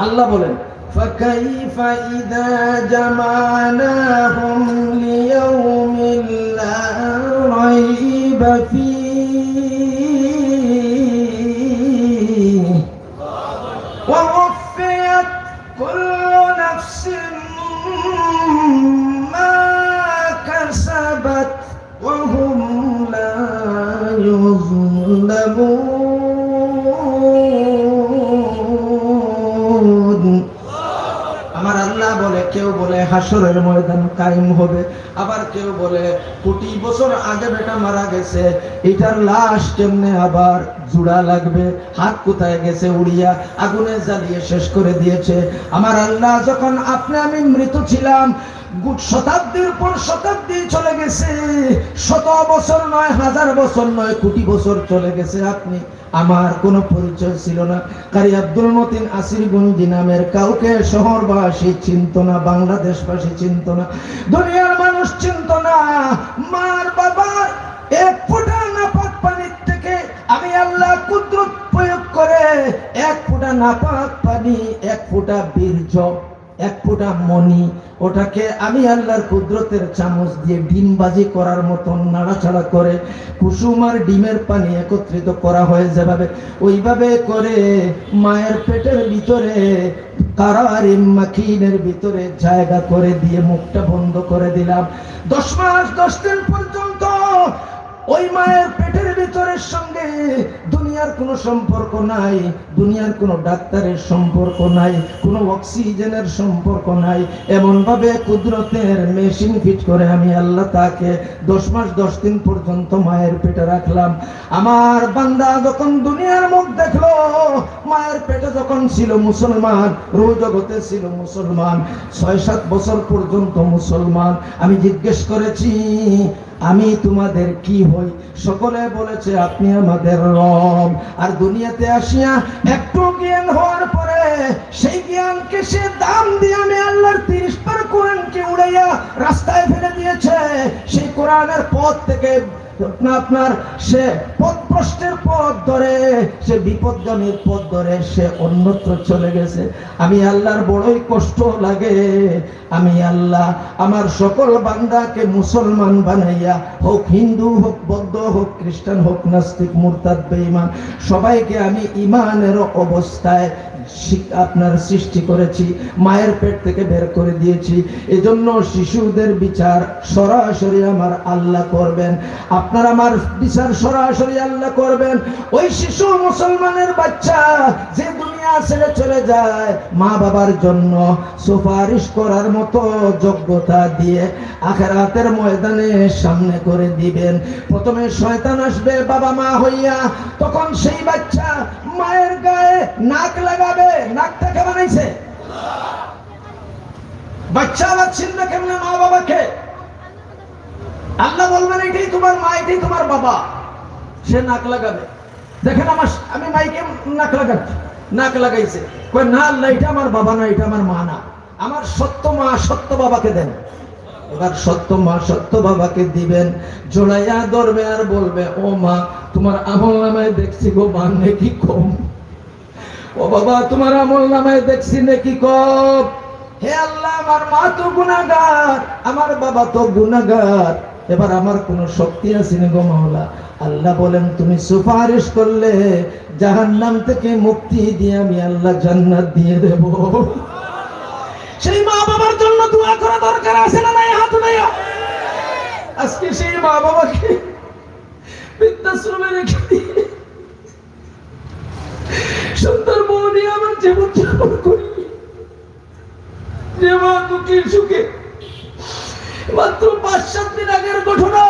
আল্লাহ বলেন فَكَيْفَ إِذَا جَمَعْنَاهُمْ لِيَوْمٍ لَا رَيْبَ فِيهِ وَوَفِّيَتْ كُلُّ نَفْسٍ مَا كَسَبَتْ وَهُمْ لَا يُظْلَمُونَ। আমার আল্লাহ বলে, কেউ বলে হাসরের ময়দান কায়েম হবে, আবার কেউ বলে কোটি বছর আগে বেটা মারা গেছে, এটার লাশ কেমনে আবার জোড়া লাগবে, হাত কোথায় গেছে উড়িয়া, আগুনে জ্বালিয়ে শেষ করে দিয়েছে। আমার আল্লাহ যখন আপনি আমি মৃত ছিলাম, শতাব্দীর পর শতাব্দী চলে গেছে, শত বছর নয়, হাজার বছর নয়, কোটি বছর চলে গেছে, আপনি আমার কোনো পরিচয় ছিল না। কারি আব্দুল মতিন আসিরগঞ্জি নামের কাউকে শহরবাসী চিনত না, বাংলাদেশবাসী চিনত না, দুনিয়ার মানুষ চিনত না। মার বাবা এক ফোঁটা নাপাক পানির থেকে আমি আল্লাহ কুদরত প্রয়োগ করে এক ফোঁটা নাপাক পানি, এক ফোঁটা বীর্য, এক ফোঁটা মনি, ওটাকে আমি আল্লাহর কুদরতের চামচ দিয়ে ডিমবাজি করার মতন নাড়াচাড়া করে কুসুম আর ডিমের পানি একত্রিত করা হয় যেভাবে, ওইভাবে করে মায়ের পেটের ভিতরে কারারে মাখিনের ভিতরে জায়গা করে দিয়ে মুখটা বন্ধ করে দিলাম। 10 মাস 10 দিন পর্যন্ত ওই মায়ের পেটের ভিতরের সঙ্গে দুনিয়ার কোনো সম্পর্ক নাই, দুনিয়ার কোনো ডাক্তারের সম্পর্ক নাই, কোনো অক্সিজেনের সম্পর্ক নাই। এমন ভাবে কুদরতের মেশিন ফিট করে আমি আল্লাহ তাকে 10 মাস 10 দিন পর্যন্ত মায়ের পেটে রাখলাম। আমার বান্দা যখন দুনিয়ার মুখ দেখলো, মায়ের পেটে যখন ছিল মুসলমান, রোজ জগতে ছিল মুসলমান, 6-7 বছর পর্যন্ত মুসলমান। আমি জিজ্ঞেস করেছি আমি তোমাদের কি হই? সকলে বলেছে আপনি আমাদের রব। আর দুনিয়াতে আসিয়া একটু জ্ঞান হওয়ার পরে সেই জ্ঞানকে সে দাম দিয়ে আমি আল্লাহর 30 পার কোরআনকে উড়াইয়া রাস্তায় ফেলে দিয়েছে। সেই কোরআনের পথ থেকে আপনার সে পথভ্রষ্টের পথ ধরে, সে বিপদগামীর পথ ধরে সে অন্যত্র চলে গেছে। আমি আল্লাহর বড়ই কষ্ট লাগে। আমি আল্লাহ আমার সকল বান্দাকে মুসলমান বানাইয়া, হোক হিন্দু, হোক বৌদ্ধ, হোক খ্রিস্টান, হোক নাস্তিক, মুরতাদ, বেঈমান, সবাইকে আমি ইমানের অবস্থায় আপনার সৃষ্টি করেছি, মায়ের পেট থেকে বের করে দিয়েছি। এজন্য শিশুদের বিচার সরাসরি আমার আল্লাহ করবেন, আপনার আমার বিচার সরাসরি আল্লাহ করবেন। ওই শিশু মুসলমানের বাচ্চা যে দুনিয়া ছেড়ে চলে যায়, মা বাবার জন্য সুপারিশ করার মতো যোগ্যতা দিয়ে আখিরাতের ময়দানে সামনে করে দিবেন। প্রথমে শয়তান আসবে বাবা মা হইয়া, তখন সেই বাচ্চা মায়ের গায়ে নাক লাগাবে। নাকটা কে বানাইছে? বাচ্চা বাচ্চিন না কেমনে মা বাবাকে? আল্লাহ বলবেন এটাই তোমার মা, এটাই তোমার বাবা। সে নাক লাগাবে। দেখেন আমি মাইকে নাক লাগাচ্ছি, নাক লাগাইছে, কই না আল্লাহ এটা আমার বাবা না, এটা আমার মা না, আমার সত্য মা সত্য বাবাকে দেন। এবার সত্য মা সত্য বাবাকে দিবেন, জোড়াইয়া ধরবে আর বলবে ও মা তোমার আমল নামায় দেখছি গো মা নেকি কম, ও বাবা তোমার আমল নামায় দেখছি নেকি কম। হে আল্লাহ আমার মা তো গুনাহগার, আমার বাবা তো গুনাহগার, এবার আমার কোনো শক্তি আছে না গো মাওলা। আল্লাহ বলেন তুমি সুপারিশ করলে জাহান্নাম থেকে মুক্তি দিয়ে আমি আল্লাহ জান্নাত দিয়ে দেব। সেই মা বাবার জন্য দোয়া করা দরকার আছে না নাই? হাত উঠাইয়া। আজকে সেই মা বাবাকে বৃদ্ধাশ্রমে রেখে দিয়ে সুন্দর বউ নিয়ে আমার জীবন যাপন করি। যে মা দুঃখের সুখে, মাত্র 5-7 দিন আগের ঘটনা,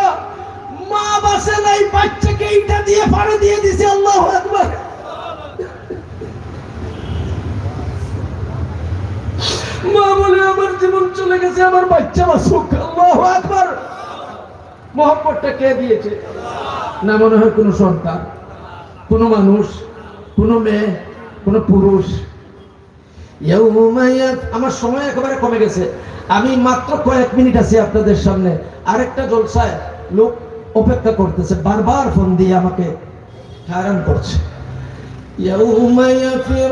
মা বাসে নাই, বাচ্চাকে ইটা দিয়ে পাড়ে দিয়ে দিছে। আল্লাহু আকবার। মা বলে আমার জীবন চলে গেছে, আমার বাচ্চা বাঁচুক। আল্লাহু আকবার। মোহাম্মদটা কে দিয়েছে? না মনে হয় কোন সন্তান, কোন মানুষ, কোন মেয়ে, কোন পুরুষ। আমার সময় একেবারে কমে গেছে। আমি মাত্র কয়েক মিনিট আছি আপনাদের সামনে, আরেকটা জলসায় লোক অপেক্ষা করতেছে, বারবার ফোন দিয়ে আমাকে হয়রান করছে। يوم يفر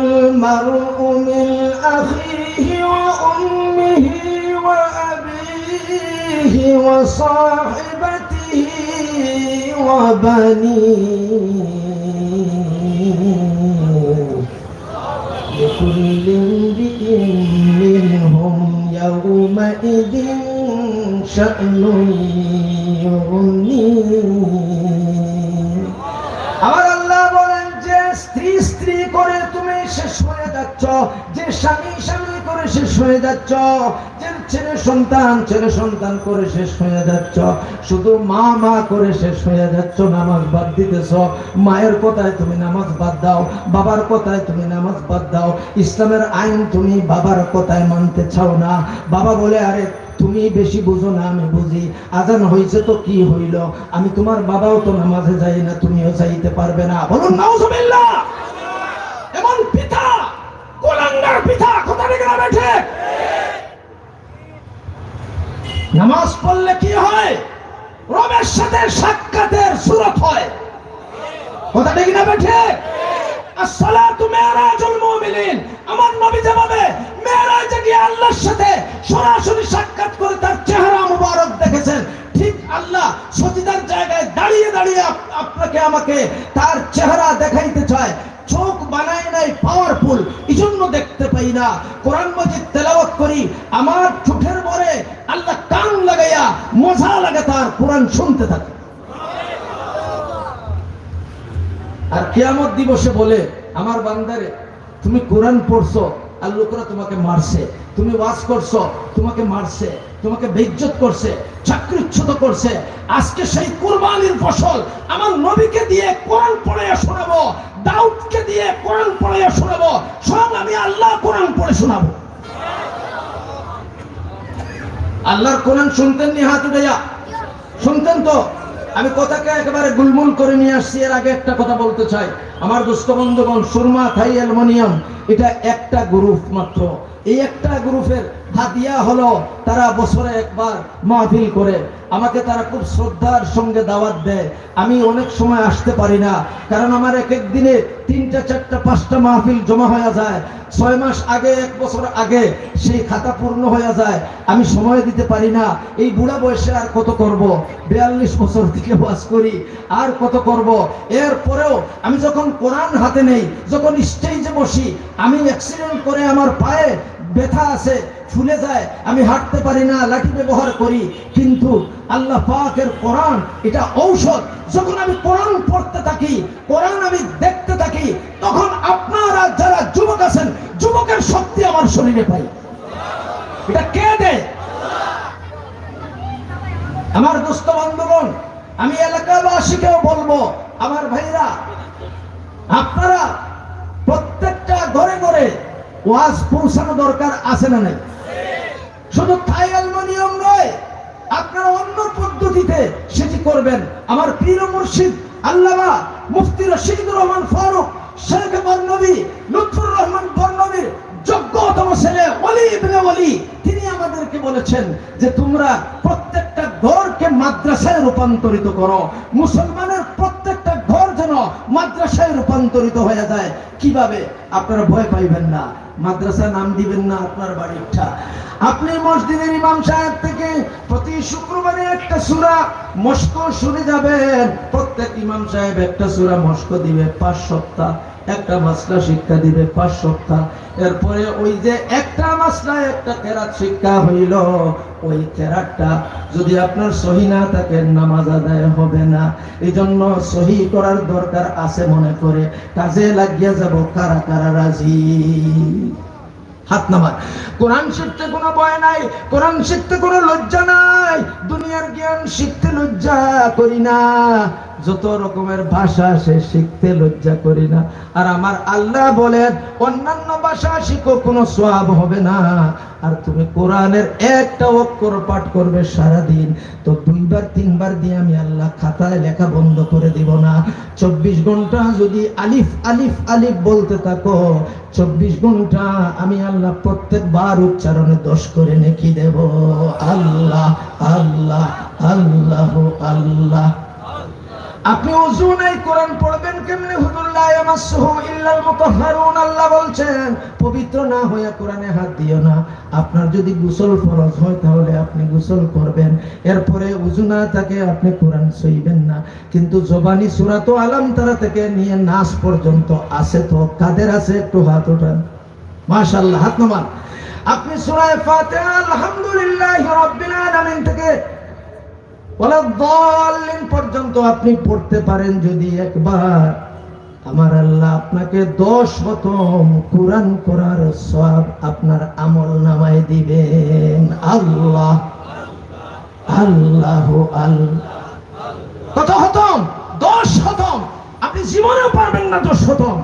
المرء من أخيه وأمه وأبيه وصاحبته وبنيه لكل امرئ منهم يومئذ شأن يغنيه। আমার আল্লাহ বলেন, যে স্ত্রী স্ত্রী করে তুমি শেষ হয়ে যাচ্ছ, যে স্বামী স্বামী করে শেষ হয়ে যাচ্ছ, যে ছেলে সন্তান করে শেষ হয়ে যাচ্ছ, শুধু মা মা করে শেষ হয়ে যাচ্ছ, নামাজ বাদ দিতেছ। মায়ের কথায় তুমি নামাজ বাদ দাও, বাবার কথায় তুমি নামাজ বাদ দাও, ইসলামের আইন তুমি বাবার কথায় মানতে চাও না। বাবা বলে, আরে তুমি বেশি বুঝো না, আমি বুঝি, আজান হয়েছে তো কি হইল, আমি তোমার বাবাও তো নামাজে যাই না, তুমিও যাইতে পারবে না। বলুন নাউজুবিল্লাহ। এমন পিতা, কুলাঙ্গার পিতা, কথা ঠিক না বেঠে? নামাজ পড়লে কি হয়? রবের সাথে সাক্ষাতের সুরত হয়, কথা ঠিক না বেঠে? আসসালাতু মিরাজুল মুমিনিন। আমার নবী যেভাবে মেরাজে গিয়ে আল্লাহর সাথে সরাসরি সাক্ষাৎ করে তার চেহারা মুবারক দেখেছেন, ঠিক আল্লাহ সজিদার জায়গায় দাঁড়িয়ে দাঁড়িয়ে আপনাকে আমাকে তার চেহারা দেখাইতে চায়। চোখ বানাই নাই পাওয়ারফুল, এজন্য দেখতে পাই না। কোরআন মাজিদ তেলাওয়াত করি, আমার চোখের পরে আল্লাহ কান লাগাইয়া মজা লাগে তার কোরআন শুনতে থাকে। আর কিয়ামত দিবসে বলে, আমার বান্দারে তুমি কোরআন পড়ছো আর লোকরা তোমাকে মারছে, তুমি ওয়াজ করছো তোমাকে মারছে, তোমাকে বেইজ্জত করছে, চাকরিচ্যুত করছে, আজকে সেই কুরবানির ফসল আমার নবীকে দিয়ে কোরআন পড়াইয়া শোনাবো, দাউদকে দিয়ে কোরআন পড়াইয়া শোনাবো, স্বয়ং আমি আল্লাহ কোরআন পড়ে শোনাবো। আল্লাহর কোরআন শুনতেন নি? হাত উঠাইয়া শুনতেন তো? আমি কথাকে একেবারে গুলমুল করে নিয়ে আসছি। এর আগে একটা কথা বলতে চাই, আমার দুস্থ বন্ধুগণ, সুরমা থাই অ্যালুমিনিয়াম এটা একটা গ্রুপ মাত্র। এই একটা গ্রুপের হাদিয়া হলো তারা বছরে একবার মাহফিল করে, আমাকে তারা খুব শ্রদ্ধার সঙ্গে দাওয়াত দেয়। আমি অনেক সময় আসতে পারি না, কারণ আমার এক এক দিনে 3টা 4টা 5টা মাহফিল জমা হয়ে যায়। 6 মাস আগে, 1 বছর আগে সেই খাতা পূর্ণ হয়ে যায়, আমি সময় দিতে পারি না। এই বুড়া বয়সে আর কত করব? 42 বছর থেকে ওয়াজ করি, আর কত করব? এরপরেও আমি যখন কোরআন হাতে নেই, যখন স্টেজে বসি, আমি অ্যাক্সিডেন্ট করে আমার পায়ে ব্যথা আছে, ফুলে যায়, আমি হাঁটতে পারি না, লাঠি ব্যবহার করি, কিন্তু আল্লাহ পাকের কোরআন এটা ঔষধ। যখন আমি কোরআন পড়তে থাকি, কোরআন আমি দেখতে থাকি, তখন আপনারা যারা যুবক আছেন, যুবকের শক্তি আমার শরীরে পাই। এটা কে দেয়? আমার দোস্ত বন্ধুগণ, আমি এলাকাবাসীকেও বলবো, আমার ভাইরা, আপনারা প্রত্যেকটা ঘরে ঘরে ওয়াজ পৌঁছানো দরকার আছে না নাই? শুধু থাই অ্যালুমিনিয়াম নয়, আপনারা অন্য পদ্ধতিতে সেটি করবেন। আমার পীর মুর্শিদ আল্লামা মুফতি রশিদুর রহমান ফারুক শেখ বর্ণবী লুৎফুর রহমান বর্ণবীর যোগ্যতম ছেলে ওলি ইবনে ওলি, তিনি আমাদেরকে বলেছেন যে তোমরা প্রত্যেকটা ঘরকে মাদ্রাসায় রূপান্তরিত করো। মুসলমানের প্রত্যেকটা ঘর যেন মাদ্রাসায় রূপান্তরিত হয়ে যায়। কিভাবে? আপনারা ভয় পাইবেন না, মাদ্রাসা নাম দিবেন না আপনার বাড়িটা। আপনি মসজিদের ইমাম সাহেব থেকে প্রতি শুক্রবারে একটা সূরা মস্ক শুনে যাবেন। প্রত্যেক ইমাম সাহেব একটা সূরা মস্ক দিবে 5 সপ্তাহ, একটা মাসলা শিক্ষা দিবে 5 সপ্তাহ। এরপরে ওই যে একটা মাসলা একটা কেরাত শিক্ষা হইল, ওই কেরাতটা যদি আপনার সহি না থাকে নামাজ আদায় হবে না। এই জন্য সহি করার দরকার আছে মনে করে কাজে লাগিয়ে যাব। কারা কারা রাজি? হাত নামান। কোরআন শিখতে কোনো ভয় নাই, কোরআন শিখতে কোনো লজ্জা নাই। দুনিয়ার জ্ঞান শিখতে লজ্জা করি না, যত রকমের ভাষা সে শিখতে লজ্জা করি না। আর আমার আল্লাহ বলেন অন্যান্য ভাষা শিখো, কোনো সওয়াব হবে না। আর তুমি কোরআনের একটা অক্ষর পাঠ করবে সারাদিন, তো 2বার 3বার দিয়ে আমি আল্লাহ খাতায় লেখা বন্ধ করে দিব না। 24 ঘন্টা যদি আলিফ আলিফ আলিফ বলতে থাকো, 24 ঘন্টা আমি আল্লাহ প্রত্যেকবার উচ্চারণে 10 করে নেকি দেব। আল্লাহ আল্লাহ আল্লাহ আল্লাহ। আপনি ওযু নাই কোরআন পড়বেন কেমনে? হুজুর লা ইয়ামাসসুহু ইল্লাল মুতাহহারুন, আল্লাহ বলছেন পবিত্র না হয়ে কোরআনে হাত দিও না। আপনার যদি গোসল ফরজ হয় তাহলে আপনি গোসল করবেন, এরপরে ওযু না থাকে আপনি কোরআন ছুঁইবেন না। কিন্তু জবানি সূরা তো আলাম তারা থেকে নিয়ে নাস পর্যন্ত আছে, তো কাদের আছে একটু হাত ওঠান। মাশাআল্লাহ, হাত নামান। আপনি সূরা ফাতিহা আলহামদুলিল্লাহি রাব্বিল আলামিন থেকে ওয়ালা দাল্লিন পর্যন্ত আপনি পড়তে পারেন যদি একবার, আমার আল্লাহ আপনাকে 10 খতম কোরআন করার সওয়াব আপনার আমল নামায় দিবেন। আল্লাহ আল্লাহ আল্লাহ। কত খতম? 10 খতম। আপনি জীবনেও পারবেন না 10 খতম।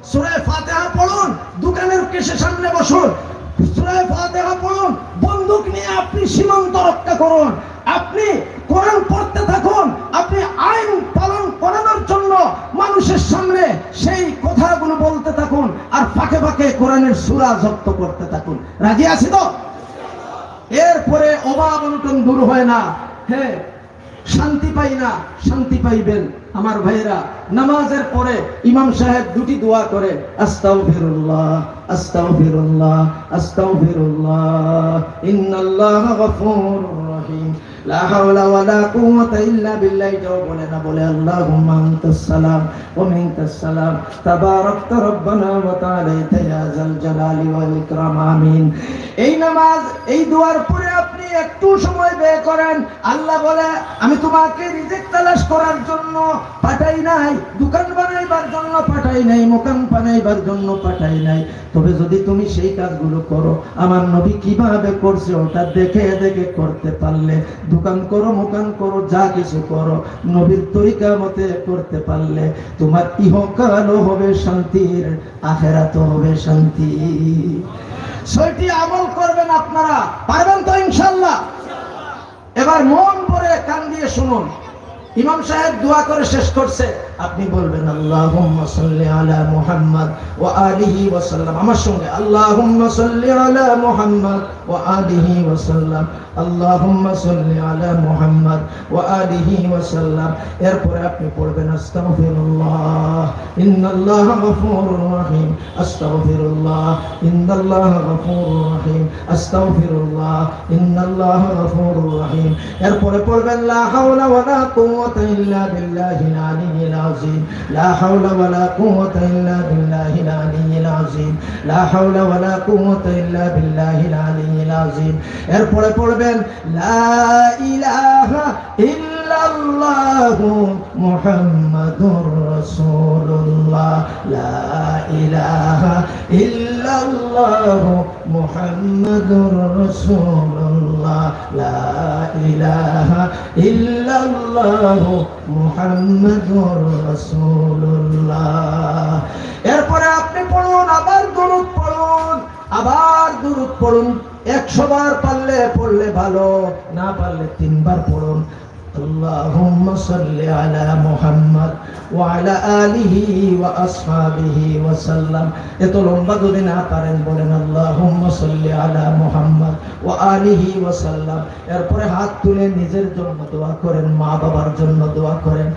সূরা ফাতিহা পড়ুন, দোকানের কেশের সামনে বসুন, সূরা ফাতিহা পড়ুন, বন্দুক নিয়ে আপনি সীমান্ত রক্ষা করুন, আপনি কোরআন পড়তে থাকুন, আপনি আইন পালন করানোর জন্য মানুষের সামনে সেই কথাগুলো বলতে থাকুন, আর ফাঁকে ফাঁকে কোরআনের সূরা জব্দ করতে থাকুন। রাজি আছি তো? এরপরে অভাব অনটন দূর হয় না, হ্যাঁ শান্তি পাই না, শান্তি পাইবেন। আমার ভাইরা, নামাজের পরে ইমাম সাহেব দুটি দোয়া করে, আস্তাগফিরুল্লাহ আস্তাগফিরুল্লাহ আস্তাগফিরুল্লাহ ইন্নাল্লাহা গফুরুর রহিম লা হাওলা ওয়ালা কুওয়াতা ইল্লা বিল্লাহ। যাও বলে না বলে আল্লাহুম্মা আনতাস সালাম ওয়া মিনকাস সালাম তাবারাকতা রব্বানা ওয়া তাআলাইতা ইয়া যাল জালালি ওয়াল ইকরাম। আমিন। এই নামাজ, এই দোয়ার পরে আপনি একটু সময় ব্যয় করেন। আল্লাহ বলে আমি তোমাকে রিজিক তালাশ করার জন্য পাঠাই নাই, দোকান বানাইবার জন্য পাঠাই নাই, মকান বানাইবার জন্য পাঠাই নাই। তবে যদি তুমি সেই কাজগুলো করো আমার নবী কিভাবে করছে ওটা দেখে দেখে করতে পারলে, দোকান করো মকান করো যা কিছু করো নবীর তরিকা মতে করতে পারলে, তোমার ইহকালও হবে শান্তির, আখিরাতও হবে শান্তি। 6টি আমল করবেন আপনারা, পারবেন তো ইনশাআল্লাহ? এবার মন ভরে কান দিয়ে শুনুন। ইমাম সাহেব দোয়া করে শেষ করছে, আপনি বলবেন আল্লাহুম্মা সাল্লি আলা মুহাম্মদ ওয়া আলিহি ওয়া সাল্লাম। আমার সঙ্গে আল্লাহুম্মা সাল্লি আলা মুহাম্মদ ওয়া আলিহি ওয়া সাল্লাম, আল্লাহুম্মা সাল্লি আলা মুহাম্মদ ওয়া আলিহি ওয়া সাল্লাম। এরপরে আপনি পড়বেন আস্তাগফিরুল্লাহ ইন্নাল্লাহা গফুরুর রহিম আস্তাগফিরুল্লাহ ইন্নাল্লাহা গফুরুর রহিম আস্তাগফিরুল্লাহ ইন্নাল্লাহা গফুরুর রহিম। এরপরে পড়বেন লা হাওলা ওয়ালা কুওয়াতা ইল্লা বিল্লাহিল আলিয়্যিল আযীম লা হাওলা ওয়ালা কুওয়াতা ইল্লা বিল্লাহিল আলিয়্যিল আযীম লা হাওলা ওয়ালা কুওয়াতা ইল্লা বিল্লাহিল আলিয়্যিল আযীম। এরপরে পড়বেন লা ইলাহা ইল্লাল্লাহু মুহাম্মাদুর রাসূলুল্লাহ লা ইলাহা ইল্লাল্লাহু মুহাম্মাদুর রাসূলুল্লাহ লা ইলাহা ইল্লাল্লাহু মুহাম্মাদুর রাসূলুল্লাহ। এরপরে আপনি পড়ুন, আবার দুরূদ পড়ুন, আবার দুরূদ পড়ুন। 100 বার পারলে পড়লে ভালো, না পারলে 3 বার পড়ুন। আল্লাহুম্মা সাল্লি আলা মুহাম্মদ ওয়া আলা আলিহি ওয়া আসহাবিহি ওয়া সাল্লাম। এত লম্বা যদি না পারেন বলেন আল্লাহুম্মা সাল্লি আলা মুহাম্মদ ওয়া আলিহি ওয়া সাল্লাম। এরপরে হাত তুলে নিজের জন্য দোয়া করেন, মা বাবার জন্য দোয়া করেন,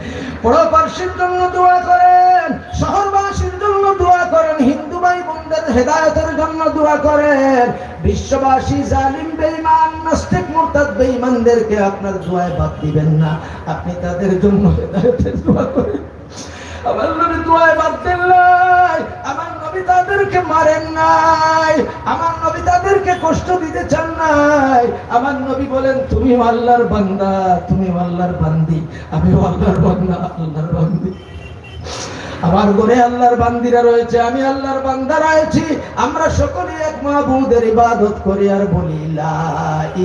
পড়োশীর জন্য দোয়া করেন, শহরবাসীর জন্য দোয়া করেন, হিন্দু ভাই বোনদের হেদায়েতের জন্য দোয়া করেন। বিশ্ববাসী জালিম বেঈমান নাস্তিক মুরতাদ বেঈমানদেরকে আপনার দোয়ায় বাদ দিবেন না, আপনি তাদের জন্য হেদায়েতের দোয়া করেন। আমার নবী দোয়ায় বাদ দেন নাই, আমার নবী তাদেরকে মারেন নাই, আমার নবী তাদেরকে কষ্ট দিতে চান নাই। আমার নবী বলেন তুমি আল্লাহর বান্দা, তুমি আল্লাহর বান্দি, আমি আল্লাহর বান্দা, আল্লাহর বান্দি। আমার ঘরে আল্লাহর বান্দিরা রয়েছে, আমি আল্লাহর বান্দা রয়েছি। আমরা সকলে এক মাবুদের ইবাদত করি আর বলি লা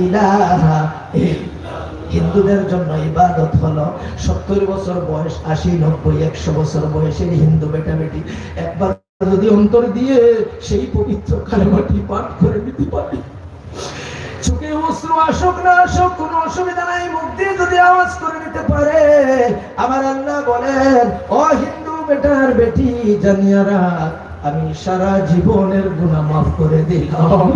ইলাহা ইল্লাল্লাহ। হিন্দুদের জন্য ইবাদত হলো 70 বছর বয়স, 80, 90, 100 বছর বয়সের হিন্দু বেটা বেটি একবার যদি অন্তর দিয়ে সেই পবিত্র কালেমাটি পাঠ করে দিতে পারি, চোখে অশ্রু আসুক না আসুক কোনো অসুবিধা নাই, মুখ দিয়ে যদি আওয়াজ করে দিতে পারে, আমার আল্লাহ বলেন ও হিন্দু বেটার বেটি জানিয়া রাখ, আমি সারা জীবনের গুনাহ মাফ করে দিলাম।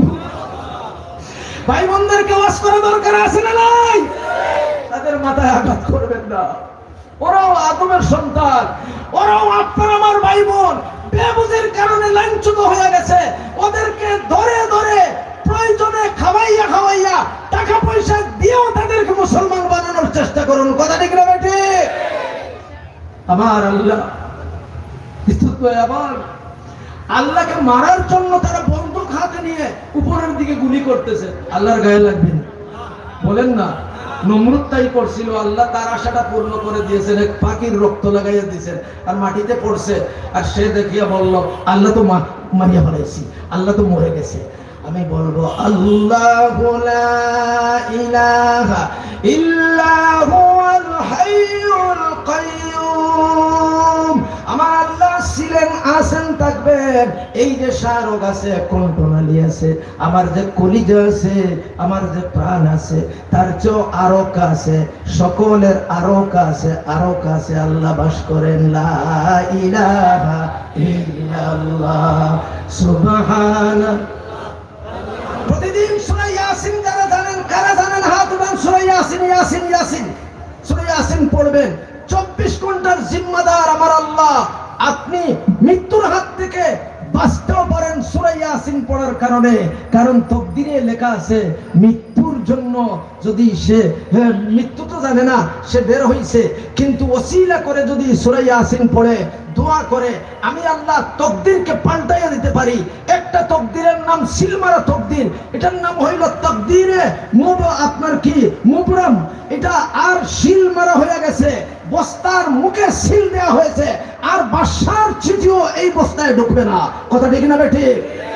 ভাই বোনদেরকে ওয়াজ করা দরকার আছে না নাই? তাদের মাথায় আঘাত করবেন না, ওরাও আদমের সন্তান, ওরাও আপনার আমার ভাই বোন, বেবুঝের কারণে লাঞ্ছিত হয়ে গেছে, ওদেরকে ধরে ধরে প্রয়োজনে খাওয়াইয়া খাওয়াইয়া টাকা পয়সা দিয়েও তাদেরকে মুসলমান বানানোর চেষ্টা করুন। কথা ঠিক না বেটি? আমার আল্লাহ আবার আল্লাহকে মারার জন্য তারা বন্দুক হাতে নিয়ে উপরের দিকে গুলি করতেছে, আল্লাহর গায়ে লাগবে না? বলেন না, নমরুদ তাই করছিল, আল্লাহ তার আশাটা পূর্ণ করে দিয়েছেন, এক পাখির রক্ত লাগাইয়া দিয়েছেন আর মাটিতে পড়ছে, আর সে দেখিয়া বলল আল্লাহ তো মারিয়া ফেলাইছি, আল্লাহ তো মরে গেছে। আমি বলবো আল্লাহু লা ইলাহা ইল্লা হুয়াল হাইয়ুল কাইয়্যুম। আমার আল্লাহ ছিলেন, আছেন, থাকবেন। এই যে শাহরগ আছে, কণ্ঠনালী আছে, আমার যে কলিজা আছে, আমার যে প্রাণ আছে, তার চেয়েও আরো কাছে, সকলের আরো কাছে, আরো কাছে আল্লাহ বাস করেন। লা ইলাহা ইল্লাল্লাহ সুবহানাল্লাহ। প্রতিদিন সূরা ইয়াসিন যারা জানেন, কারা জানেন হাত উঠান। সূরা ইয়াসিন, ইয়াসিন, ইয়াসিন, সূরা ইয়াসিন পড়বেন। 24 ঘন্টার জিম্মাদার আমার আল্লাহ। আপনি মৃত্যুর হাত থেকে বাঁচতেও পারেন সূরা ইয়াসিন পড়ার কারণে, কারণ তকদিরে লেখা আছে মৃত্যুর জন্য যদি সে মৃত্যু তো জানে না, সে বের হইছে, কিন্তু ওসিলা করে যদি সূরা ইয়াসিন পড়ে দোয়া করে, আমি আল্লাহ তকদিরকে পাল্টাইয়া দিতে পারি। একটা তকদিরের নাম সিলমারা তকদির, এটার নাম হইল তকদিরে আপনার কি মুবরাম, এটা আর সিল মারা হয়ে গেছে, বস্তার মুখে সিল দেওয়া হয়েছে, আর বাদশার চিঠিও এই বস্তায় ঢুকবে না। কথা ঠিক না বেঠি?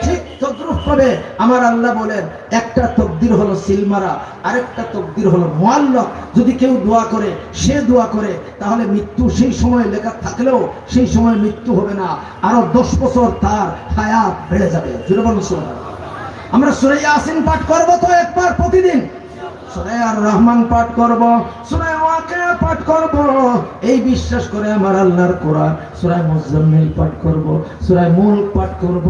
ঠিক তদ্রুপ ভাবে আমার আল্লাহ বলেন একটা তকদির হলো সিলমারা, আরেকটা তকদির হলো মুআল্লাক। যদি কেউ দোয়া করে, সে দোয়া করে, তাহলে মৃত্যু সেই সময় লেখা থাকলেও সেই সময় মৃত্যু হবে না, আরো 10 বছর তার হায়াত বেড়ে যাবে। আমরা সূরা ইয়াসিন পাঠ করব তো একবার প্রতিদিন, সূরা আর রহমান পাঠ করব, সূরা ওয়াকিয়া পাঠ করব, এই বিশ্বাস করে আমার আল্লাহর কোরআন সূরা মুজাম্মিল পাঠ করব, সূরা মুলক পাঠ করব।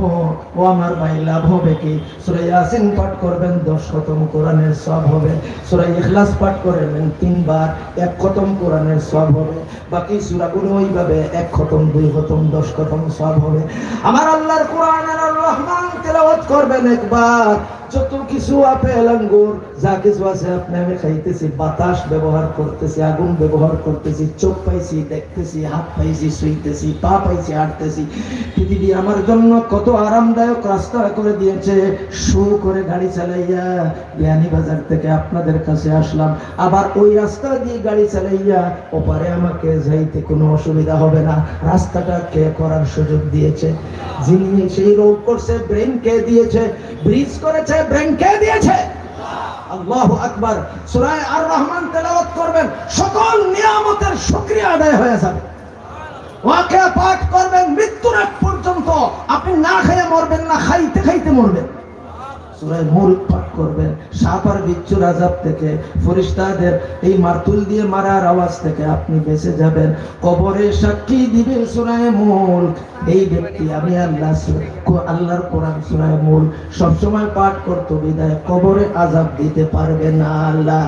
ও আমার ভাই, লাভ হবে কি? সূরা ইয়াসিন পাঠ করবেন, 10 খতম কোরআনের সওয়াব হবে। সূরা ইখলাস পাঠ করবেন 3 বার, 1 খতম কোরআনের সওয়াব হবে। বাকি সূরাগুলো ওইভাবে 1 খতম, 2 খতম, 10 খতম সওয়াব হবে। আমার আল্লাহর কোরআনের আর রহমান তেলাওয়াত করবেন একবার, যত কিছু আপেল আঙ্গুর যা কিছু আছে আপনি আমি খাইতেছি, বাতাস ব্যবহার করতেছি, আগুন ব্যবহার করতেছি, চোখ পাইছি দেখতেছি, হাত পাইছি শুইতেছি, পা পাইছি হাঁটতেছি। পৃথিবী আমার জন্য কত আরামদায়ক রাস্তা করে দিয়েছে। শু করে গাড়ি চালাইয়া বিয়ানীবাজার থেকে আপনাদের কাছে আসলাম, আবার ওই রাস্তা দিয়ে গাড়ি চালাইয়া ওপারে আমাকে যাইতে কোনো অসুবিধা হবে না। রাস্তাটা কে করার সুযোগ দিয়েছে? যিনি সেই রোড করছে, ব্রেন কে দিয়েছে? ব্রিজ করেছে, ব্রেন কে দিয়েছে? আল্লাহু আকবার। সূরা আর রহমান তেলাওয়াত করবেন, সকল নিয়ামতের শুকরিয়া আদায় হয়ে যাবে। ওয়াকিয়া পাঠ করবেন, মৃত্যুর আগ পর্যন্ত আপনি না খেয়ে মরবেন না, খাইতে খাইতে মরবেন। সূরা মুলক পাঠ করবেন, সাপ আর বিচ্ছুর আযাব থেকে, ফেরেশতাদের এই মারতুল দিয়ে মারার আওয়াজ থেকে আপনি বেঁচে যাবেন। কবরে সাক্ষী দিবে সূরা মুলক। এই ব্যক্তি আমি আল্লাহর কোরআন সূরা মুলক সব সময় পাঠ করতে বিদায় কবরে আযাব দিতে পারবে না। লা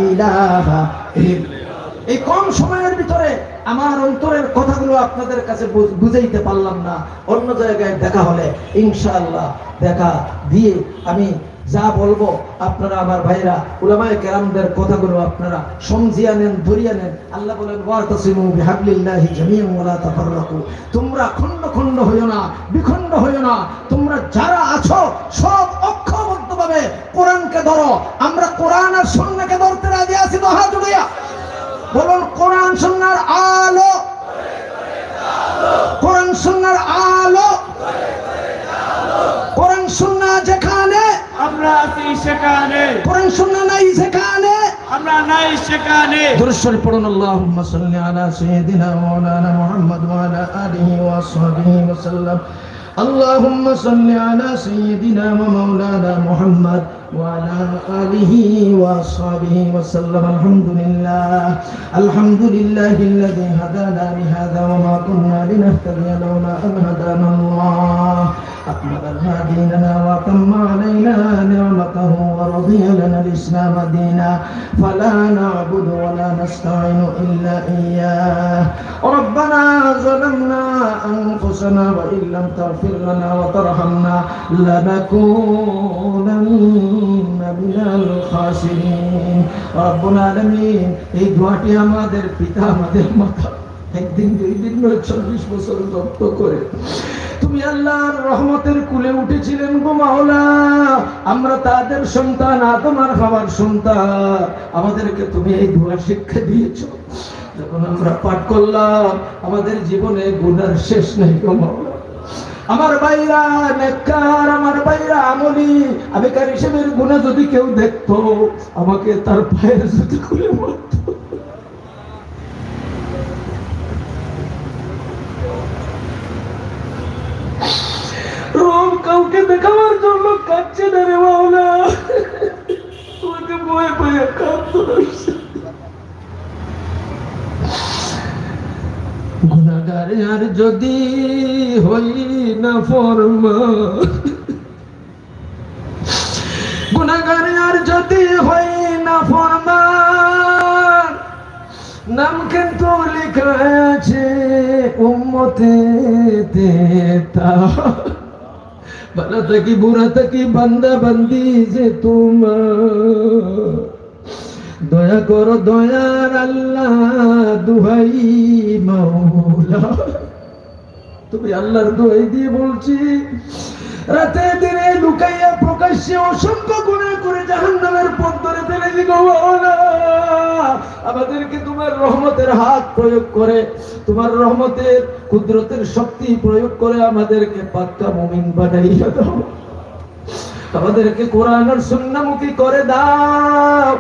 ইলাহা ইল্লাল্লাহ। এই কম সময়ের ভিতরে আমার অন্তরের কথাগুলো আপনাদের কাছে বুঝাইতে পারলাম না, অন্য জায়গায় দেখা হলে ইনশাআল্লাহ দেখা দিয়ে আমি যা বলবো আপনারা আমার ভাইরা উলামায়ে কেরামদের কথাগুলো আপনারা সমঝিয়া নেন, ধরিয়া নেন। আল্লাহ বলেন ওয়াতাসিমু বিহাবলিল্লাহি জামিআন ওয়া লা তাফাররাকু। তোমরা খণ্ড খণ্ড হইও না, বিখণ্ড হইও না, তোমরা যারা আছো সব ঐক্যবদ্ধভাবে কোরআনকে ধরো। আমরা কোরআন আর সুন্নাহকে ধরতে রাজি আছি তো? হাত উঠাইয়া বলুন কোরআন সুন্নাহর আলো, কোরআন সুন্নাহর আলো, কোরআন সুন্নাহ যেখানে আমরা আছি সেখানে, কোরআন সুন্নাহ নাই যেখানে আমরা নাই সেখানে। দুরূদ শরীফ পড়ুন। আল্লাহুম্মা সাল্লি আলা সাইয়্যিদিনা মাওলানা মুহাম্মদ ওয়া আলা আলিহি ওয়া সাহবিহি ওয়া সাল্লাম। اللهم صل على سيدنا ومولانا محمد وعلى آله وصحبه وسلم. الحمد لله الذي هدانا لهذا وما كنا لنهتدي لولا أن هدانا الله. أكمل الهادي لنا وأتم علينا نعمته ورضي لنا الإسلام دينا فلا نعبد ولا نستعين إلا إياه. ربنا ظلمنا أنفسنا وإن لم تغفر لنا وترحمنا لنكونن من الخاسرين. رب العالمين এই দোয়াটি আমাদের পিতা আমাদের মাতা একদিন দুই দিন 40 বছর জপ করে তুমি আল্লাহর রহমতের কুলে উঠেছিলেন গো মাওলা। আমরা তাদের সন্তান, আদম আর হাওয়ার সন্তান। আমাদেরকে তুমি এই দোয়া শিক্ষা দিয়েছো। যখন আমরা পাঠ করলাম আমাদের জীবনে গুনার শেষ নেই গো মাওলা। আমার ভাইরা নেককার, আমার ভাইরা আমলি, আমি কার হিসেবের গুনাহ যদি কেউ দেখতো আমাকে তার পায়ের জুতো খুলে মারতো। রোম কাউকে দেখাবার জন্য কাঁদছে না রে মাওলা। তোমাকে বয়ে বয়ে কাঁদতে গুনাহগার আর যদি হই না ফরমান, গুনাহগার আর যদি হই না ফরমান, নাম কিন্তু লেখা আছে উম্মতে ভালো থাকি বুড়া থাকি বান্দা বান্দি যে তোমার। দয়া করো দয়ার আল্লাহ দুহাই মাওলা। তুমি আল্লাহর দোহাই দিয়ে বলছি, রাতে দিনে লুকাইয়া প্রকাশ্যে অসংখ্য গুনাহ করে জাহান্নামের পথ ধরে ফেলেছি গো মাওলা। আমাদেরকে তোমার রহমতের হাত প্রয়োগ করে, তোমার রহমতের কুদরতের শক্তি প্রয়োগ করে আমাদেরকে পাক্কা মুমিন বানাইয়া দাও। আমাদেরকে কোরআন আর সুন্নাহমুখী করে দাও।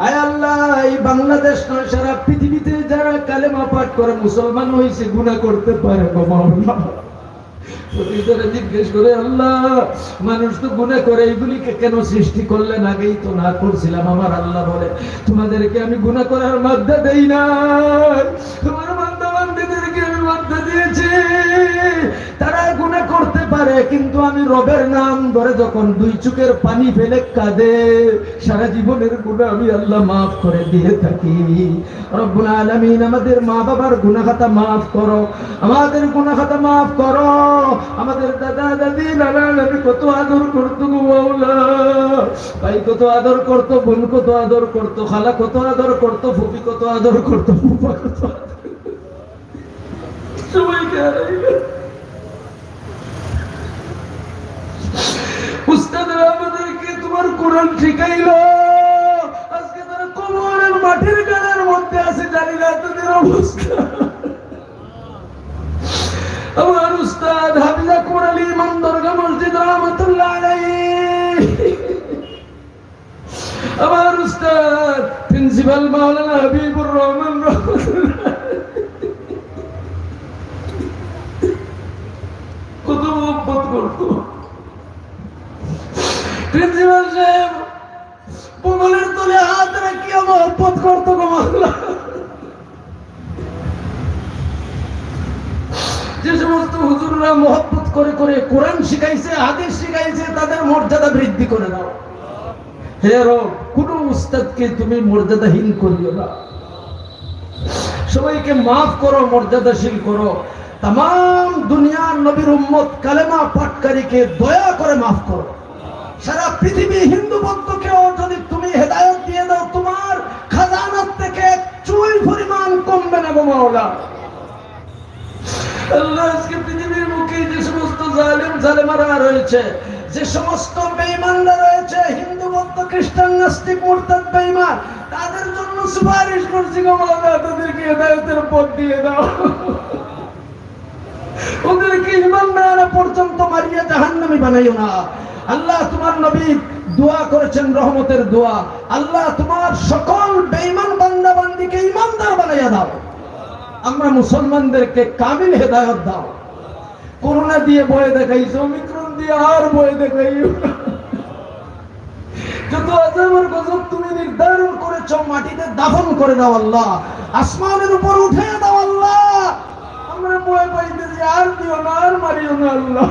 আয় আল্লাহ, এই বাংলাদেশ নয় সারা পৃথিবীতে যারা কালেমা পাঠ করে মুসলমান হয়েছে গুনাহ করতে পারে গো মাওলা। জিজ্ঞেস করে আল্লাহ মানুষ তো গুনাহ করে, এইগুলিকে কেন সৃষ্টি করলেন? আগেই তো না করছিলাম। আমার আল্লাহ বলে তোমাদেরকে আমি গুনাহ করার মাধ্যমে দেই না, তোমার বান্দা বান্দীদেরকে আমি মাধ্যমে দিয়েছি। তারা গুনাহ করতে পারে কিন্তু আমি রবের নাম ধরে যখন দুই চোখের পানি ফেলে কাঁদে, সারা জীবনের গুনাহ আমি আল্লাহ মাফ করে দিয়ে থাকি। রব্বুল আলামিন আমাদের মা বাবার গুনাহ খাতা মাফ করো, আমাদের গুনাহ খাতা মাফ করো। আমাদের দাদা দাদি নানা নানি কত আদর করতো গো মাওলা। ভাই কত আদর করতো, বোন কত আদর করতো, খালা কত আদর করতো, ফুফি কত আদর করতো, ফুফা কত সবাইকে উস্তাদরা আমাদেরকে তোমার কোরআন শিখাইলো। আজকে তারা কবরের মাটির গানের মধ্যে আছে, জানি না তাদের অবস্থা। আমার উস্তাদ হাফিজা কুরআন ইমাম দরগা মসজিদ রহমাতুল্লাহ আলাইহি, আমার উস্তাদ প্রিন্সিপাল মাওলানা হাবিবুর রহমান কত মহব্বত করতো। প্রিন্সিপাল সাহেব বগলের তলে হাত রাখিয়া মহব্বত করতো গো মাওলা। যে সমস্ত হুজুররা মহব্বত করে করে কোরআন শিখাইছে, হাদিস শিখাইছে, তাদের মর্যাদা বৃদ্ধি করে দাও। হে রব, কোন উস্তাদকে তুমি মর্যাদাহীন করিও না। সবাইকে মাফ করো, মর্যাদাশীল করো। तमाम দুনিয়ার নবীর উম্মত কালেমা পাঠকারীকে দয়া করে মাফ করো। সারা পৃথিবী হিন্দু বৌদ্ধকেও যদি তুমি হেদায়েত দিয়ে দাও, তোমার খাজানাত থেকে চুল পরিমাণ কমবে না গো মাওলা। আল্লাহ, আজকে পৃথিবীর মুখে যে সমস্ত জালেম জালেমারা রয়েছে, যে সমস্ত বেঈমানরা রয়েছে, হিন্দু বৌদ্ধ খ্রিস্টান নাস্তিক মুরতাদ বেঈমান, তাদের জন্য সুপারিশ করছি গো মাওলা, তাদেরকে হেদায়েতের পথ দিয়ে দাও। ওদেরকে ঈমান না আনা পর্যন্ত মারিয়া জাহান্নামী বানাইও না। আল্লাহ, তোমার নবী দোয়া করেছেন রহমতের দোয়া, আল্লাহ তোমার সকল বেঈমান বান্দা বান্দীকে ঈমানদার বানাইয়া দাও। আমরা মুসলমানদেরকে কামিল হেদায়েত দাও। করোনা দিয়ে ভয় দেখাইছো, ওমিক্রন দিয়ে আর ভয় দেখাইও। যত আযাবের গজব তুমি নির্ধারণ করেছো, মাটিতে দাফন করে দাও আল্লাহ, আসমানের উপর উঠে দাও আল্লাহ। আমরা ভয় পাইতেছি, আর দিও না, আর মারিও না আল্লাহ।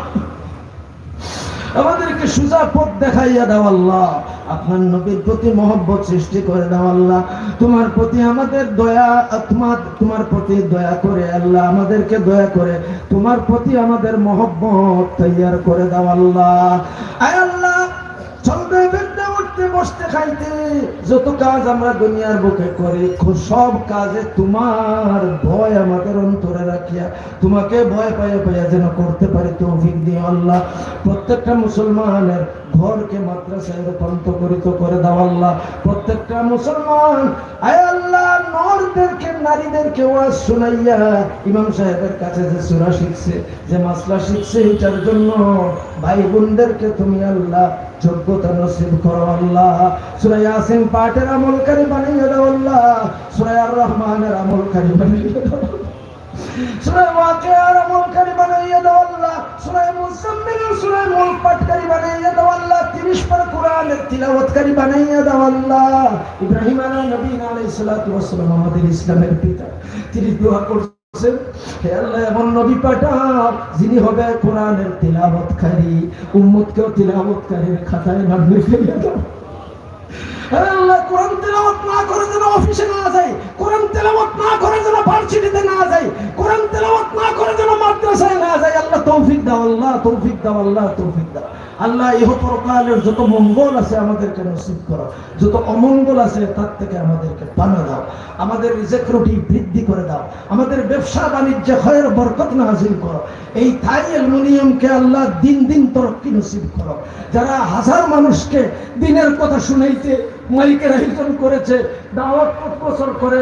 আমাদেরকে সোজা পথ দেখাইয়া দাও আল্লাহ। আপনার নবীর প্রতি মহব্বত সৃষ্টি করে দাও আল্লাহ। তোমার প্রতি আমাদের দয়া, তোমার প্রতি দয়া করে আল্লাহ আমাদেরকে দয়া করে তোমার প্রতি আমাদের মহব্বত তৈয়ার করে দাও আল্লাহ। আয় আল্লাহ, চলতে ফিরতে উঠতে বসতে খাইতে যত কাজ আমরা দুনিয়ার বুকে করি, সব কাজে তোমার ভয় আমাদের অন্তরে রাখিয়া তোমাকে ভয় পাইয়া পাইয়া যেন করতে পারি তৌফিক দিও আল্লাহ। প্রত্যেকটা মুসলমানের ঘরকে মাদ্রাসায় রূপান্তরিত করে দাও আল্লাহ। প্রত্যেকটা মুসলমান আয় আল্লাহ নরদেরকে, নারীদেরকে ওয়াজ শুনাইয়া ইমাম সাহেবের কাছে যে সূরা শিখছে, যে মাসলা শিখছে, এটার জন্য ভাই বোনদেরকে তুমি আল্লাহ যোগ্যতা নসিব করো আল্লাহ। সূরা ইয়াসিন পাঠের আমলকারী বানিয়ে দাও আল্লাহ। সূরা আর রহমানের আমলকারী বানিয়ে দাও, সূরা ওয়াকিয়ার আমলকারী বানিয়ে দাও আল্লাহ। সূরা মুজাম্মিল, সূরা মুলক পাঠকারী বানিয়ে দাও আল্লাহ। 30 পারা কোরআনের তিলাওয়াতকারী বানিয়ে দাও আল্লাহ। ইব্রাহিম আলাইহিস সালাতু ওয়াস সালাম আমাদের ইসলামের পিতা, তিনি দোয়া করছেন, হে আল্লাহ এমন নবী পাঠাও যিনি হবে কোরআনের তিলাওয়াতকারী, উম্মতকেও তিলাওয়াতকারীর খাতায় নাম লিখে দাও। আল্লাহ কোরআন তেলাওয়াত না করে যেন অফিসে না যায়, কোরআন তেলাওয়াত না করে যেন ভার্সিটিতে না যায়, কোরআন তেলাওয়াত না করে যেন মাদ্রাসায় না যায়। আল্লাহ তৌফিক দাও আল্লাহ, তৌফিক দাও আল্লাহ, তৌফিক দাও আল্লাহ। ইহ পরকালের যত মঙ্গল আছে আমাদেরকে নসিব করো, যত অমঙ্গল আছে তার থেকে আমাদেরকে পানা দাও। আমাদের রিজিক রুটি বৃদ্ধি করে দাও, আমাদের ব্যবসা বাণিজ্যে খয়ের বরকত নাযিল করো। এই থাই অ্যালুমিনিয়ামকে আল্লাহ দিন দিন তরক্কি নসিব করো। যারা হাজার মানুষকে দিনের কথা শুনাইতে মাইকের আয়োজন করেছে, দাওয়াত প্রচার করে,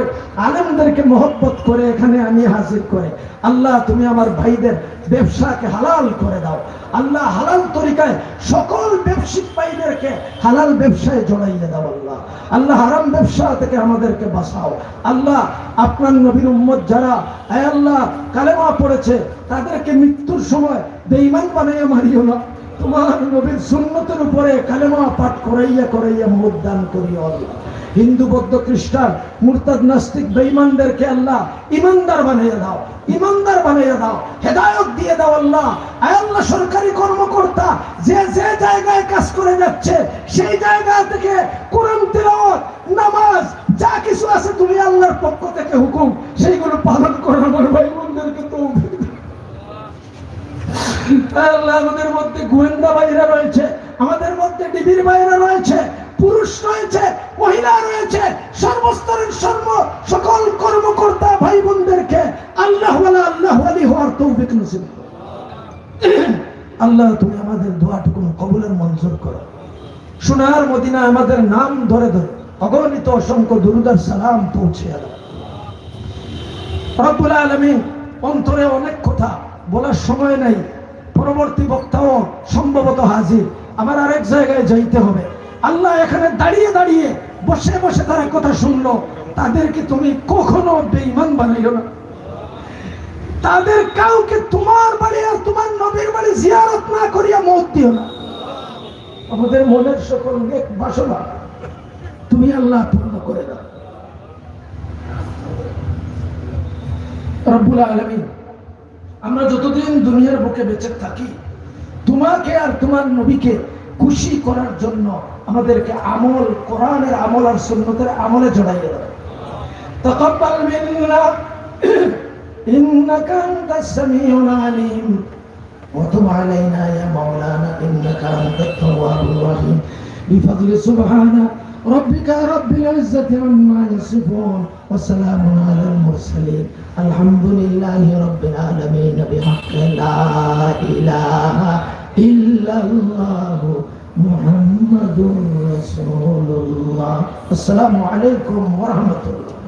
আলেমদেরকে মহব্বত করে এখানে আমি হাজির করে, আল্লাহ তুমি আমার ভাইদের ব্যবসাকে হালাল করে দাও আল্লাহ। হালাল তরিকায় সকল ব্যবসায়িক ভাইদেরকে হালাল ব্যবসায় জড়াইয়ে দাও আল্লাহ। আল্লাহ হারাম ব্যবসা থেকে আমাদেরকে বাঁচাও আল্লাহ। আপনার নবীর উম্মত যারা আয় আল্লাহ কালেমা পড়েছে, তাদেরকে মৃত্যুর সময় বেঈমান বানাইয়া মারিও না। তোমার নবীর সুন্নতের উপরে কালেমা পাঠ করাইয়া করাইয়া মওত দান করিও আল্লাহ। হিন্দু, বৌদ্ধ, খ্রিস্টান, মুরতাদ, নাস্তিক, বেঈমানদেরকে আল্লাহ ইমানদার বানিয়ে দাও, ইমানদার বানিয়ে দাও, হেদায়েত দিয়ে দাও আল্লাহ। আয় আল্লাহ সরকারি কর্মকর্তা যে যে জায়গায় কাজ করে যাচ্ছে, সেই জায়গা থেকে কোরআন তিলাওয়াত, নামাজ যা কিছু আছে তুমি আল্লাহর পক্ষ থেকে হুকুম, সেইগুলো পালন করো। আমার ভাই বোনদেরকে তৌফিক আল্লাহ। আমাদের মধ্যে গোয়েন্দা ভাইরা রয়েছে, আমাদের মধ্যে ডিবির ভাইরা রয়েছে, পুরুষ রয়েছে, মহিলা রয়েছে, সর্বস্তরের সকল কর্মকর্তা ভাই বোনদেরকে আল্লাহ ওয়ালি হওয়ার তৌফিক নসিব করো আল্লাহ। তুমি আমাদের দোয়াটুকু কবুলের মঞ্জুর করো। সোনার মদিনা আমাদের নাম ধরে ধরে অগণিত অসংখ্য দুরূদ আর সালাম পৌঁছে দাও রব্বুল আলামিন। অন্তরে অনেক কথা বলার সময় নাই, পরবর্তী বক্তাও সম্ভবত হাজির, আমার আরেক জায়গায় যাইতে হবে আল্লাহ। এখানে দাঁড়িয়ে দাঁড়িয়ে বসে বসে তারা কথা শুনলো, তাদেরকে তুমি কখনো বেঈমান বানাইও না। তাদের কাউকে তোমার বাড়ি আর তোমার নবীর বাড়ি জিয়ারত না করিয়া মওত দিও না। আমাদের মনের সকল নেক বাসনা তুমি আল্লাহ পূর্ণ করে দাও রব্বুল আলামিন। আমরা যতদিন দুনিয়ার বুকে বেঁচে থাকি, তোমাকে আর তোমার নবীকে খুশি করার জন্য আমাদেরকে আমল, কোরআনের আমল আর সুন্নতের আমলে জড়াইয়ে দাও। তাকাব্বাল মিন্না ইন্নাকা আনতাস সামিউল আলিম ওয়া তুব আলাইনা ইয়া মাওলানা ইন্নাকা আনতাত তাওয়াবুর রহিম। বিফadli সুবহানা রাব্বিকা রাব্বিল ইজ্জাতি আম্মা ইয়াসিফুন ওয়া সালামুন আলাল মুরসালিন আলহামদুলিল্লাহি রাব্বিল আলামিন বিহাক্কি লা ইলাহা ইল্লাল্লাহু মুহাম্মাদুর রাসূলুল্লাহ। আসসালামু আলাইকুম ওয়া রাহমাতুল্লাহ।